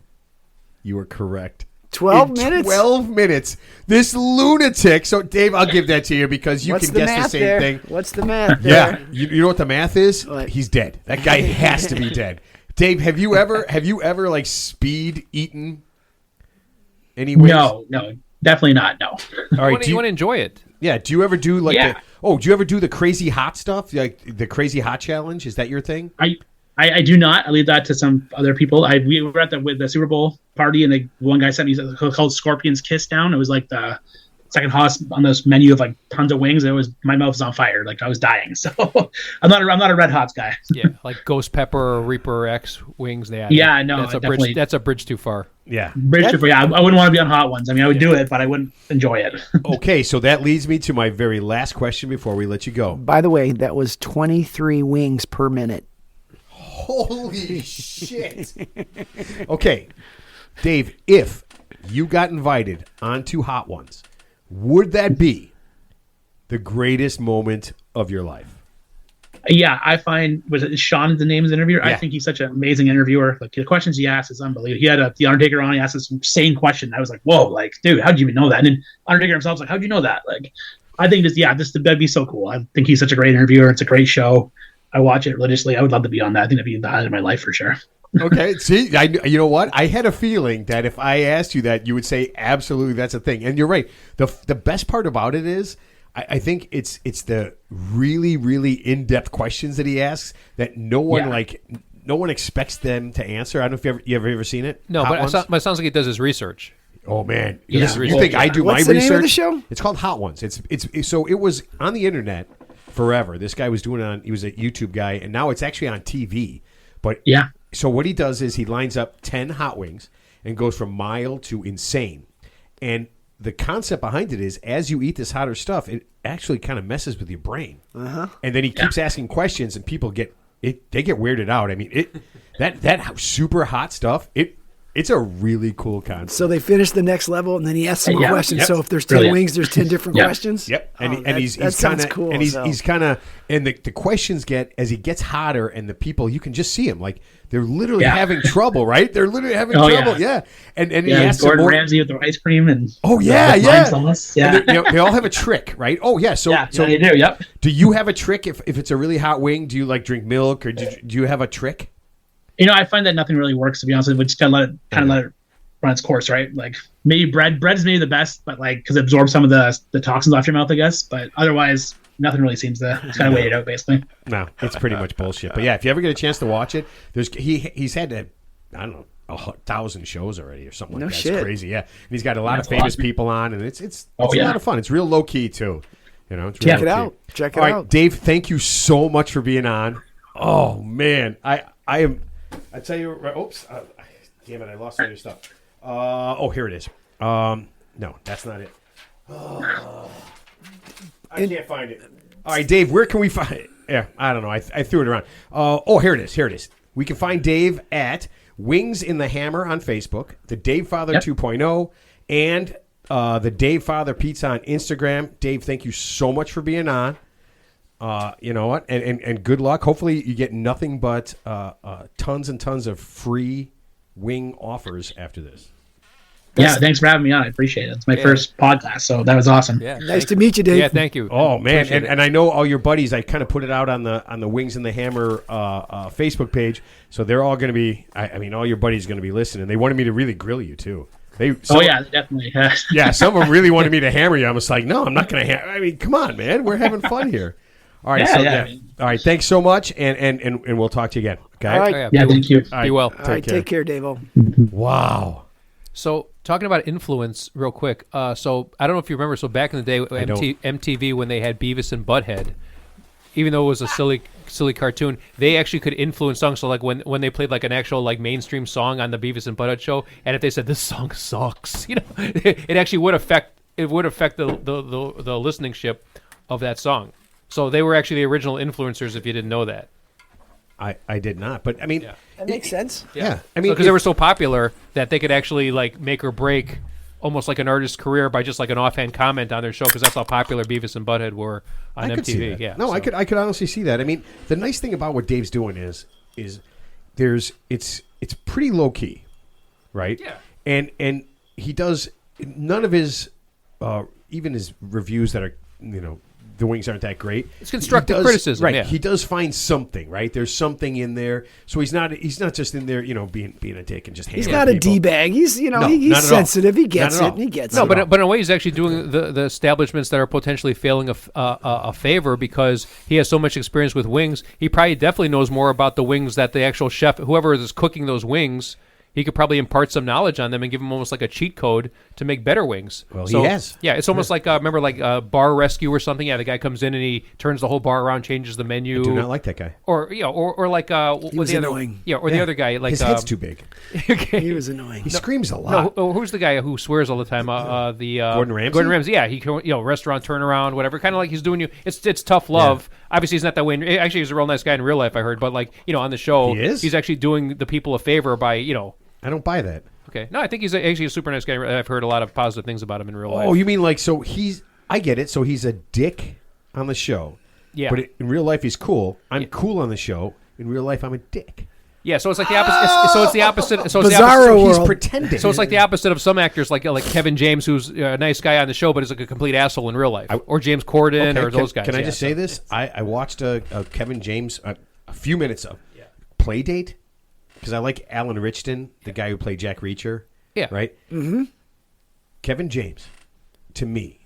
you were correct. 12 in minutes? 12 minutes. This lunatic. So, Dave, I'll give that to you because you What's can the guess the math same there? thing. What's the math Yeah. there? You know what the math is? What? He's dead. That guy has to be dead. Dave, have you ever like speed eaten any wings? No, definitely not. No. All right. You want to enjoy it. Yeah. Do you ever do like Yeah. do you ever do the crazy hot stuff? Like the crazy hot challenge? Is that your thing? I do not. I leave that to some other people. We were at the Super Bowl party, and one guy sent me something called Scorpion's Kiss Down. It was like the second hottest on this menu of like tons of wings. My mouth was on fire, like I was dying. So I'm not a Red Hots guy. Yeah, like Ghost Pepper or Reaper X wings. Yeah, no, that's a definitely. bridge. That's a bridge too far. Yeah. I wouldn't want to be on hot ones. I mean, I would do it, but I wouldn't enjoy it. Okay, so that leads me to my very last question before we let you go. By the way, that was 23 wings per minute. Holy shit. Okay, Dave, if you got invited onto Hot Ones, would that be the greatest moment of your life? Yeah, I find Sean the name of the interviewer. Yeah. I think he's such an amazing interviewer. Like the questions he asks is unbelievable. He had the Undertaker on. He asked this insane question. I was like, whoa, like, dude, how'd you even know that? And then Undertaker himself was like, how'd you know that? Like, I think that'd be so cool. I think he's such a great interviewer. It's a great show. I watch it religiously. I would love to be on that. I think that'd be the highlight of my life for sure. Okay, see, you know what? I had a feeling that if I asked you that, you would say absolutely that's a thing. And you're right. The best part about it is I think it's the really, really in-depth questions that he asks that no one expects them to answer. I don't know if you ever seen it. No, Hot but it sounds like he does his research. Oh man, Yeah. you think I do What's my the name research? of the show? It's called Hot Ones. It's so it was on the internet forever. This guy was doing it on. He was a YouTube guy, and now it's actually on TV. But Yeah. So what he does is he lines up 10 hot wings and goes from mild to insane. And the concept behind it is as you eat this hotter stuff, it actually kind of messes with your brain. Uh-huh. And then he keeps asking questions, and people get weirded out. I mean, that super hot stuff, it's a really cool concept. So they finish the next level, and then he asks some more Yeah. questions. Yep. So if there's 10 Brilliant. wings, there's 10 different Yeah. questions? Yep, Oh, and he's that sounds kind of cool. and so. he's kind of and the questions get as he gets hotter, and the people you can just see them like they're literally Yeah. having trouble, right? They're literally having Oh, trouble, yeah. And he Yeah, asks them Gordon more. Ramsay with the ice cream and Oh yeah, the yeah. lime sauce. And Yeah. they all have a trick, right? Oh yeah. So So they do. Yep. do you have a trick if it's a really hot wing? Do you like drink milk or do you have a trick? I find that nothing really works, to be honest with you. We just gotta let it run its course, right? Like maybe bread's maybe the best, but like because it absorbs some of the toxins off your mouth, I guess. But otherwise, nothing really seems to kind of wait it out, basically. No, it's pretty much bullshit. But yeah, if you ever get a chance to watch it, he's had I don't know 1,000 shows already or something No like that. shit. It's crazy, yeah. And he's got a lot That's of famous a lot. people on, and it's Oh, a yeah. lot of fun. It's real low key too. It's Yeah. real Check it low-key. out. Check it All right, out. Dave. Thank you so much for being on. Oh man, I am. I tell you, oops, damn it, I lost all your stuff. Here it is. No, that's not it. I can't find it. All right, Dave, where can we find it? Yeah, I don't know. I threw it around. Here it is. Here it is. We can find Dave at Wings in the Hammer on Facebook, the Dave Father 2.0, and the Dave Father Pizza on Instagram. Dave, thank you so much for being on. You know what? And good luck. Hopefully you get nothing but tons and tons of free wing offers after this. Yeah, thanks for having me on. I appreciate it. It's my first podcast, so that was awesome. Yeah, Nice to meet you, Dave. Yeah, thank you. Oh man, Appreciate it. and I know all your buddies. I kind of put it out on the Wings and the Hammer Facebook page, so they're all going to be. I mean, all your buddies going to be listening. They wanted me to really grill you too. Definitely. Yeah, some of them really wanted me to hammer you. I was like, no, I'm not going to. I mean, come on, man, we're having fun here. All right, all right. Thanks so much, and we'll talk to you again. Okay. All right. Oh, Yeah, thank you. All right, Be well. All right, take care, Dave-o. Wow. So talking about influence real quick. So I don't know if you remember. So back in the day, MTV, when they had Beavis and Butthead, even though it was a silly cartoon, they actually could influence songs. So like when they played like an actual like mainstream song on the Beavis and Butthead show, and if they said this song sucks, it actually would affect the listenership of that song. So they were actually the original influencers. If you didn't know that. I did not, but I mean, That makes sense. yeah. I mean, because they were so popular that they could actually like make or break almost like an artist's career by just like an offhand comment on their show, because that's how popular Beavis and Butthead were on I could see MTV. that. Yeah, No, so. I could honestly see that. I mean, the nice thing about what Dave's doing is it's pretty low key, right? Yeah. And he does none of his even his reviews that are the wings aren't that great. It's constructive He does- criticism, right? yeah. He does find something, right? There's something in there, so he's not just in there, being a dick and just. He's hammering not a people. d-bag. He's No, not he's at all. sensitive. He gets Not at it. all. He gets No, it. but in a way, he's actually doing the establishments that are potentially failing a favor because he has so much experience with wings. He probably definitely knows more about the wings that the actual chef, whoever is cooking those wings, he could probably impart some knowledge on them and give him almost like a cheat code to make better wings. Well, So, he has. Yeah, it's almost like remember like Bar Rescue or something. Yeah, the guy comes in and he turns the whole bar around, changes the menu. I do not like that guy. Or or like was the other annoying. yeah, or the other guy like His head's too big. okay. He was annoying. He screams a No, lot. who's the guy who swears all the time? Gordon Ramsay? Gordon Ramsay, yeah. He restaurant turnaround, whatever. Kind of like he's doing you. It's tough love. Obviously, he's not that way. Actually, he's a real nice guy in real life. I heard, but like on the show, He is? he's actually doing the people a favor by I don't buy that. Okay, no, I think he's actually a super nice guy. I've heard a lot of positive things about him in real life. Oh, you mean like so he's? I get it. So he's a dick on the show. Yeah. But in real life, he's cool. I'm cool on the show. In real life, I'm a dick. Yeah, so it's like the opposite. So it's the opposite. So it's the Bizarro opposite. He's world. pretending. So it's like the opposite of some actors, like Kevin James, who's a nice guy on the show, but is like a complete asshole in real life, or James Corden, Okay, or those guys. Can I Yeah, just so- say this? I watched a Kevin James a few minutes of Play Date because I like Alan Richton, the guy who played Jack Reacher. Yeah. Right? Mm-hmm. Kevin James, to me,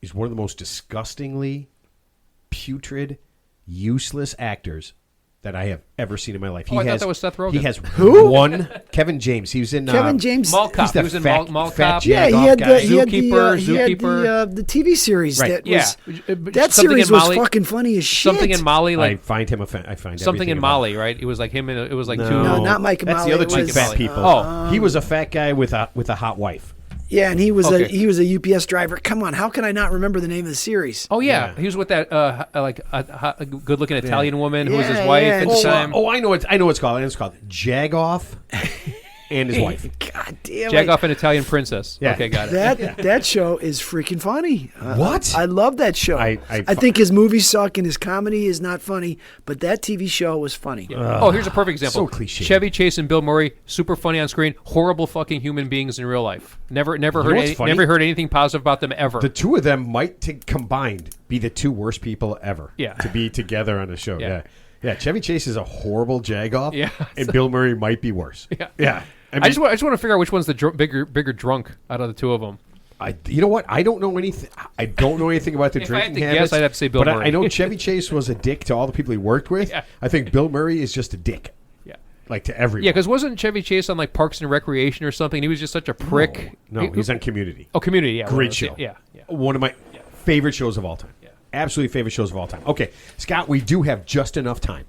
is one of the most disgustingly putrid, useless actors that I have ever seen in my life. Oh, I thought that was Seth Rogen. He has one. Kevin James. He was in Kevin James. Mall Cop. He's the He was in fat, Mall fat Cop. Yeah, jack-off he had guy. the he had Zookeeper. the TV series Right. that Yeah, was But that something series in was Molly- fucking funny as shit. Something in Molly, I like find him. I find something everything in about Molly, right? It was like him and it was like two. No, not Mike and That's Molly. the other It two was, fat people. Oh. He was a fat guy with a hot wife. Yeah, and he was Okay. a UPS driver. Come on, how can I not remember the name of the series? Oh yeah. Yeah. He was with that like a good-looking Italian woman who was his Yeah, wife yeah, at and the she- time. I know it's called. It's called Jagoff and his wife. God damn Jack it. off an Italian princess. Yeah. Okay, got it. That show is freaking funny. What? I love that show. I think his movies suck and his comedy is not funny, but that TV show was funny. Oh, here's a perfect example. so cliche. Chevy Chase and Bill Murray, super funny on screen, horrible fucking human beings in real life. Never what's funny? never heard anything positive about them ever. The two of them might combined be the two worst people ever. Yeah. To be together on a show. Yeah. Yeah. Yeah. Chevy Chase is a horrible jagoff. Yeah. And Bill Murray might be worse. Yeah. Yeah. I just want to figure out which one's the bigger drunk out of the two of them. You know what? I don't know anything. I don't know anything about the If I had drinking to habits. guess, I'd have to say Bill but Murray. I know Chevy Chase was a dick to all the people he worked with. Yeah. I think Bill Murray is just a dick, Yeah. like to everyone. Yeah, because wasn't Chevy Chase on like Parks and Recreation or something? He was just such a prick. No, he's on Community. Oh, Community. Yeah, Great well, show. Yeah, yeah. One of my favorite shows of all time. Yeah. Absolutely favorite shows of all time. Okay, Scott, we do have just enough time.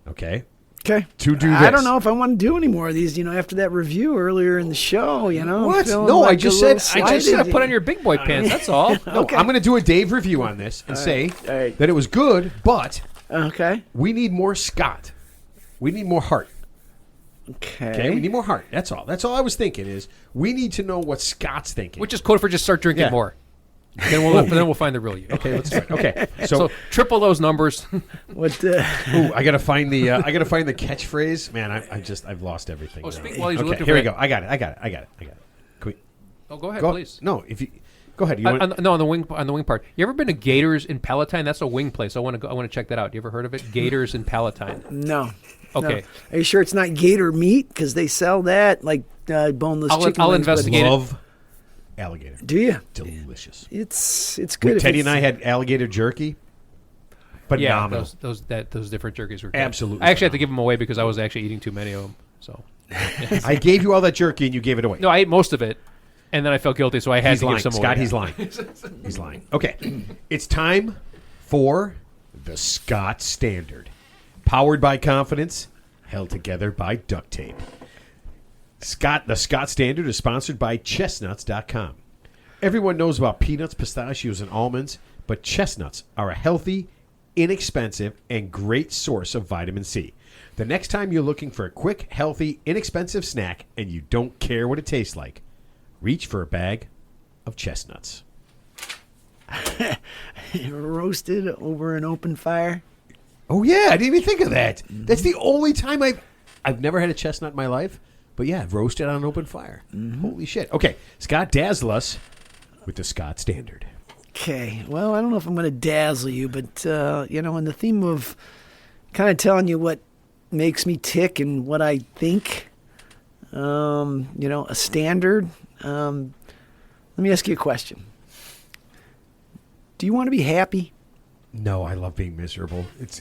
Okay. Okay. To do I this. don't know if I want to do any more of these, after that review earlier in the show, I'm What? feeling No, I like just a little said- I I just slighted. said put on your big boy pants. That's all. No, Okay. I'm going to do a Dave review on this and say all right. that it was good, but Okay. we need more Scott. We need more heart. Okay. Okay, we need more heart. That's all. That's all I was thinking is we need to know what Scott's thinking. Which is code for just start drinking Yeah. more. Then we'll find the real you. Okay, let's start. Okay, So so, triple those numbers. What? ooh, I gotta find the catchphrase. Man, I've lost everything. Oh, now. speak while he's Okay, looking here for we it. go. I got it. Can we Oh, go ahead, go? please. No, if you go ahead. You want? No, on the wing part. You ever been to Gators in Palatine? That's a wing place. I want to check that out. You ever heard of it? Gators in Palatine. No. Okay. No. Are you sure it's not gator meat? Because they sell that like boneless chicken. I'll wings, but- investigate. Love alligator. Do you? Delicious. It's good. if Teddy and it's- I had alligator jerky. Yeah, Phenomenal. those different jerkies were good. Absolutely I actually had to give them away because I was actually eating too many of them. So I gave you all that jerky and you gave it away. no, I ate most of it, and then I felt guilty, so I had He's to lying. give some Scott, away. he's lying. He's lying. Okay. It's time for the Scott Standard. Powered by confidence, held together by duct tape. The Scott Standard is sponsored by chestnuts.com. Everyone knows about peanuts, pistachios, and almonds, but chestnuts are a healthy, inexpensive, and great source of vitamin C. The next time you're looking for a quick, healthy, inexpensive snack and you don't care what it tastes like, reach for a bag of chestnuts. roasted over an open fire. Oh yeah, I didn't even think of that. That's the only time I've never had a chestnut in my life, But yeah, roasted on open fire. Holy shit. Okay, Scott, dazzle us with the Scott Standard. Okay. Well, I don't know if I'm going to dazzle you, but, in the theme of kind of telling you what makes me tick and what I think, a standard, let me ask you a question. Do you want to be happy? No, I love being miserable. It's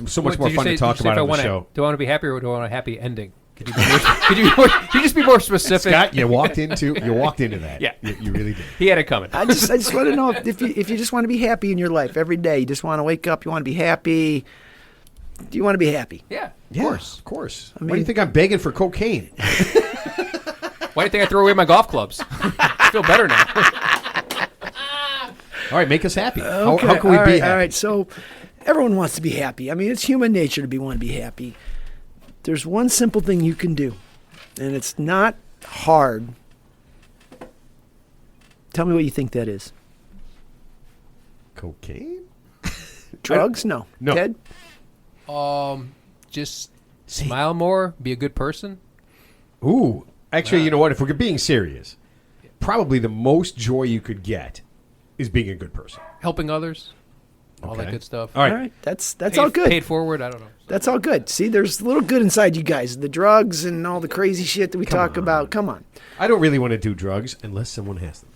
so much What, more did you fun say- to talk did you say about if I on the wanna- show. Do I want to be happy or do I want a happy ending? Could you just be more specific? Scott, you walked into that. Yeah. You really did. He had it coming. I just want to know if you just want to be happy in your life every day. You just want to wake up. You want to be happy. Do you want to be happy? Yeah, Of course. Why do you mean- think I'm begging for cocaine? Why do you think I threw away my golf clubs? I feel better now. All right, make us happy. How Okay, can we all be right, happy? All right, so everyone wants to be happy. I mean, it's human nature to want to be happy. There's one simple thing you can do, and it's not hard. Tell me what you think that is. Cocaine? Drugs? No. No. Ted? Just smile more, be a good person. Ooh. Actually, you know what? If we're being serious, probably the most joy you could get is being a good person. Helping others, all that Okay. good stuff. All right. All right, that's all good. Paid forward, I don't know. That's all good. See, there's a little good inside you guys. The drugs and all the crazy shit that we talk about. Come on. I don't really want to do drugs unless someone has them.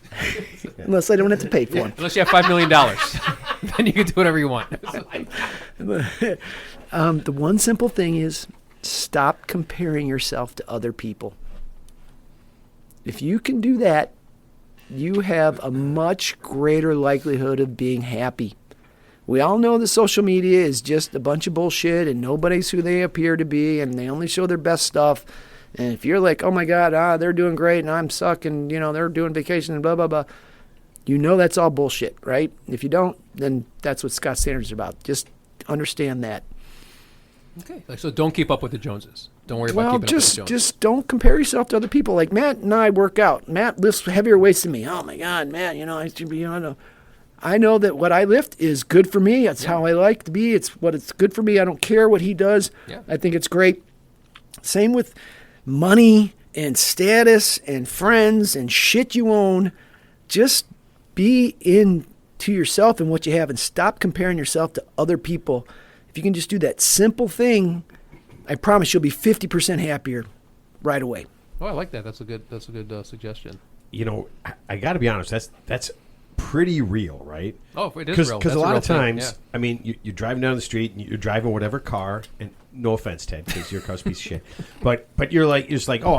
Unless I don't have to pay for them. Unless you have $5 million, then you can do whatever you want. The one simple thing is stop comparing yourself to other people. If you can do that, you have a much greater likelihood of being happy. We all know that social media is just a bunch of bullshit and nobody's who they appear to be and they only show their best stuff. And if you're like, oh my God, they're doing great and I'm sucking, they're doing vacation and blah, blah, blah. You know that's all bullshit, right? If you don't, then that's what Scott Standards is about. Just understand that. Okay. So don't keep up with the Joneses. Don't worry about keeping up with the Joneses. Just don't compare yourself to other people. Like Matt and I work out. Matt lifts heavier weights than me. Oh my God, Matt! I should be. I know that what I lift is good for me. That's how I like to be. It's good for me. I don't care what he does. Yeah. I think it's great. Same with money and status and friends and shit you own. Just be into yourself and what you have, and stop comparing yourself to other people. If you can just do that simple thing, I promise you'll be 50% happier right away. Oh, I like that. That's a good suggestion. I got to be honest. That's pretty real, right? Oh, it is real. Because a That's lot real of thing, times, yeah. I mean, you're driving down the street and you're driving whatever car, and no offense, Ted, because your car's a piece of shit, but you're just like, oh,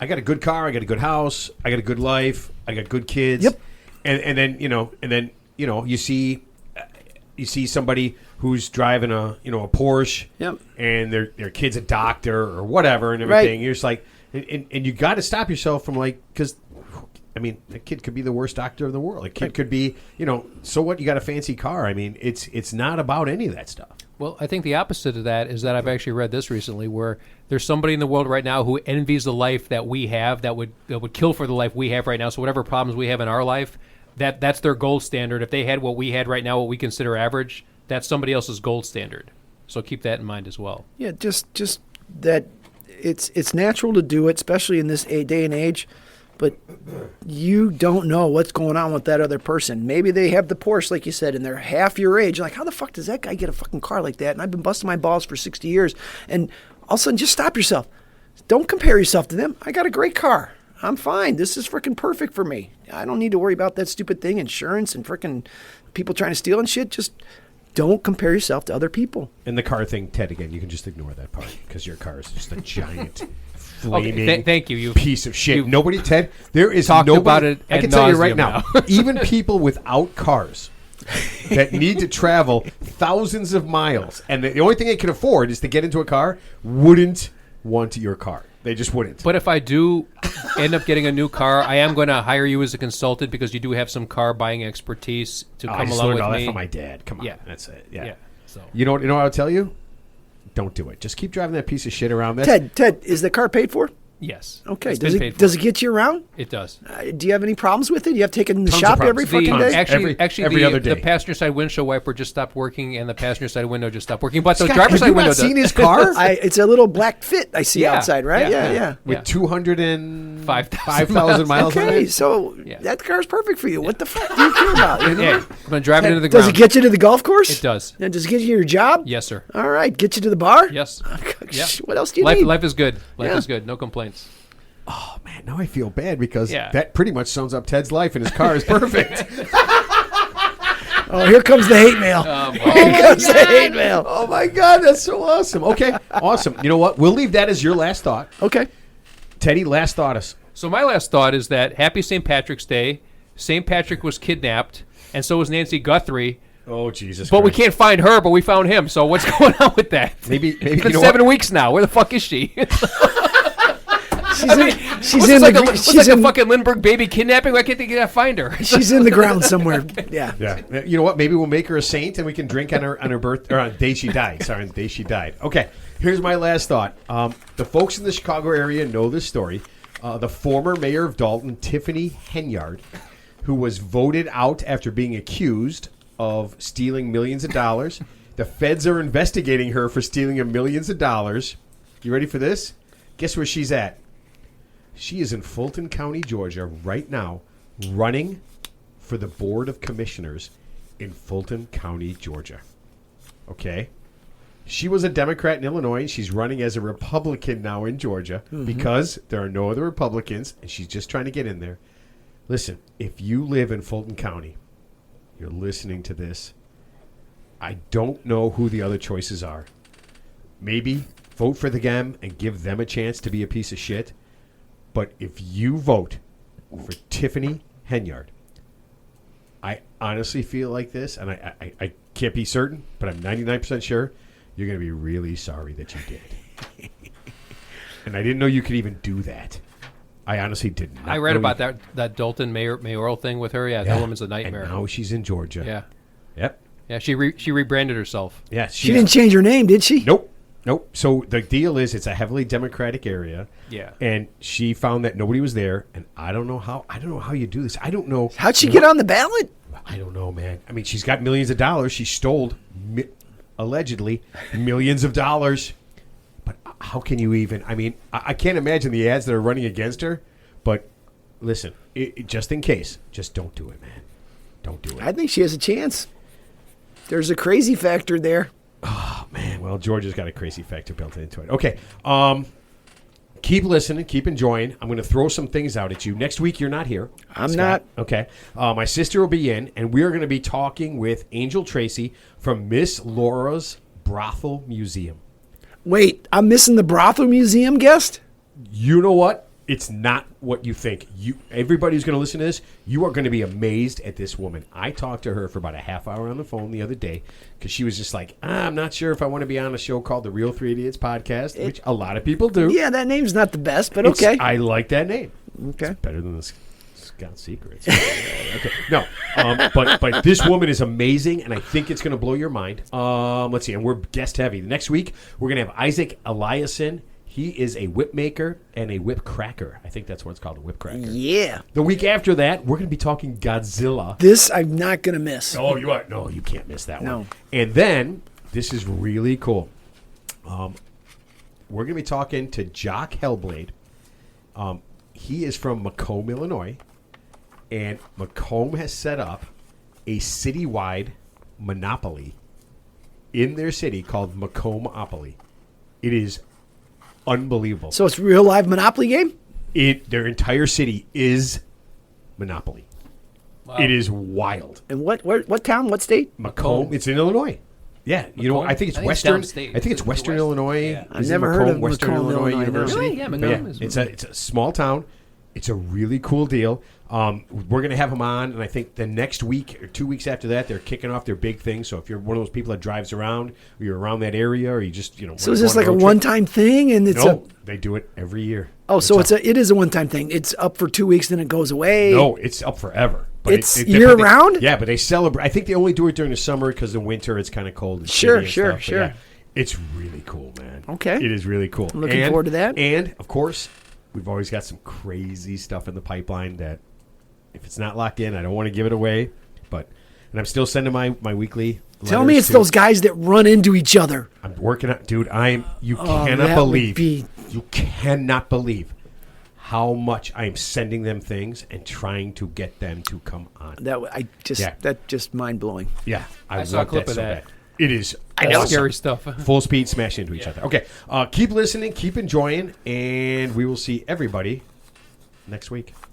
I got a good car, I got a good house, I got a good life, I got good kids, Yep. and then you see somebody who's driving a Porsche, Yep. and their kid's a doctor or whatever and everything. You're just like, and you got to stop yourself from because. I mean, a kid could be the worst doctor in the world. A kid could be, so what? You got a fancy car. I mean, it's not about any of that stuff. Well, I think the opposite of that is that I've actually read this recently, where there's somebody in the world right now who envies the life that we have, that would kill for the life we have right now. So whatever problems we have in our life, that's their gold standard. If they had what we had right now, what we consider average, that's somebody else's gold standard. So keep that in mind as well. Yeah, just that it's natural to do it, especially in this day and age. But you don't know what's going on with that other person. Maybe they have the Porsche, like you said, and they're half your age. Like, how the fuck does that guy get a fucking car like that? And I've been busting my balls for 60 years. And all of a sudden, just stop yourself. Don't compare yourself to them. I got a great car. I'm fine. This is freaking perfect for me. I don't need to worry about that stupid thing, insurance and freaking people trying to steal and shit. Just don't compare yourself to other people. And the car thing, Ted, again, you can just ignore that part because your car is just a giant flaming thank you. piece of shit. Nobody, Ted, there is talked nobody, about it I ad can tell you right nauseam now, even people without cars that need to travel thousands of miles, and the only thing they can afford is to get into a car, wouldn't want your car. They just wouldn't. But if I do end up getting a new car, I am going to hire you as a consultant because you do have some car buying expertise to I come just along learned with all that me. from my dad. Come on, Yeah. that's it. Yeah. So You know what I'll tell you? Don't do it. Just keep driving that piece of shit around. That's, Ted, is the car paid for? Yes. Okay. It's been paid for. Does it get you around? It does. Do you have any problems with it? Do you have to take it in the Tons of shop problems. every fucking day? Actually, every other day. The passenger side windshield wiper just stopped working, and the passenger side window just stopped working. But the Scott, driver's have side you window not does. seen his car? It's a little black Fit I see Yeah. outside, right? Yeah. With Yeah. 205,000 5,000 miles on Okay, it? so Yeah. that car's perfect for you. What the fuck do you care about? You know? Yeah, I'm gonna drive it into the Does ground. it get you to the golf course? It does. And does it get you to your job? Yes, sir. All right. Get you to the bar? Yes. Yeah. What else do you Life, need? life is good. Life Yeah. is good. No complaints. Oh, man, now I feel bad because Yeah. that pretty much sums up Ted's life, and his car is perfect. Oh, here comes the hate mail. Here comes the hate mail. Oh, my God, that's so awesome. Okay, awesome. You know what? We'll leave that as your last thought. Okay. Teddy, last thought us. So my last thought is that Happy St. Patrick's Day. St. Patrick was kidnapped, and so was Nancy Guthrie. Oh, Jesus But we Christ. can't find her, but we found him. So what's going on with that? Maybe It's been you know 7 what? weeks now. Where the fuck is she? She's in, she's in like, the, what's she's like in, a fucking Lindbergh baby kidnapping? Why can't they find her? she's in the ground somewhere. Yeah. Yeah. You know what? Maybe we'll make her a saint, and we can drink on her birth or on the day she died. Sorry, on the day she died. Okay. Here's my last thought. The folks in the Chicago area know this story. The former mayor of Dalton, Tiffany Henyard, who was voted out after being accused of stealing millions of dollars. The feds are investigating her for stealing millions of dollars. You ready for this? Guess where she's at? She is in Fulton County, Georgia, right now, running for the Board of Commissioners in Fulton County, Georgia. Okay? She was a Democrat in Illinois, and she's running as a Republican now in Georgia because there are no other Republicans, and she's just trying to get in there. Listen, if you live in Fulton County, you're listening to this, I don't know who the other choices are. Maybe vote for them and give them a chance to be a piece of shit. But if you vote for Tiffany Henyard, I honestly feel like this, and I can't be certain, but I'm 99% sure you're going to be really sorry that you did. And I didn't know you could even do that. I honestly did not. I read know about you- that Dalton mayoral thing with her. Yeah, that woman's a nightmare. And now she's in Georgia. Yeah, Yep. yeah. She rebranded herself. Yeah. She didn't change her name, did she? Nope. So the deal is, it's a heavily Democratic area. Yeah. And she found that nobody was there, and I don't know how you do this. I don't know. How'd she get on the ballot? I don't know, man. I mean, she's got millions of dollars. She stole allegedly millions of dollars. But how can you even? I mean, I can't imagine the ads that are running against her. But listen, just in case, just don't do it, man. Don't do it. I think she has a chance. There's a crazy factor there. Oh, man. Well, Georgia's got a crazy factor built into it. Okay. Keep listening. Keep enjoying. I'm going to throw some things out at you. Next week, you're not here. I'm Scott. not. Okay. My sister will be in, and we're going to be talking with Angel Tracy from Miss Laura's Brothel Museum. Wait, I'm missing the brothel museum guest? You know what? It's not what you think. Everybody who's going to listen to this, you are going to be amazed at this woman. I talked to her for about a half hour on the phone the other day because she was just like, I'm not sure if I want to be on a show called the Real Three Idiots Podcast, which a lot of people do. Yeah, that name's not the best, but okay. I like that name. Okay. It's better than the Scott Secrets. Okay. No, but this woman is amazing, and I think it's going to blow your mind. Let's see, and we're guest heavy. Next week, we're going to have Isaac Eliason. He is a whip maker and a whip cracker. I think that's what it's called, a whip cracker. Yeah. The week after that, we're going to be talking Godzilla. This I'm not going to miss. Oh, you are? No, you can't miss that No. one. And then, this is really cool. We're going to be talking to Jock Hellblade. He is from Macomb, Illinois. And Macomb has set up a citywide monopoly in their city called Macombopoly. It is unbelievable. So it's a real live Monopoly game? Their entire city is Monopoly. Wow. It is wild. And what town? What state? Macomb. It's in Illinois. Yeah, you know, Macomb? I think it's I think it's Western. downstate. I think it's It's Western west. Illinois. Yeah. I've Is it never heard of Western Macomb, Illinois Illinois, no. University. Really? Yeah, But Macomb is- it's a small town. It's a really cool deal. We're going to have them on, and I think the next week or 2 weeks after that, they're kicking off their big thing. So if you're one of those people that drives around, or you're around that area, or you just So is this like a one-time thing? And it's No, they do it every year. so it is a one-time thing. It's up for 2 weeks, then it goes away. No, it's up forever. It's but year-round? Yeah, but they celebrate. I think they only do it during the summer because in winter it's kind of cold. And Sure, shitty and sure, stuff. But sure. yeah, it's really cool, man. Okay. It is really cool. I'm looking forward to that. And, of course, We've always got some crazy stuff in the pipeline that, if it's not locked in, I don't want to give it away. And I'm still sending my weekly. Tell me it's those guys that run into each other. I'm working on, dude. You cannot that believe. would be- You cannot believe how much I am sending them things and trying to get them to come on. That just mind blowing. Yeah, I saw a want clip of so that. bad. It is That's scary stuff. full speed smash into each other. Okay, keep listening, keep enjoying, and we will see everybody next week.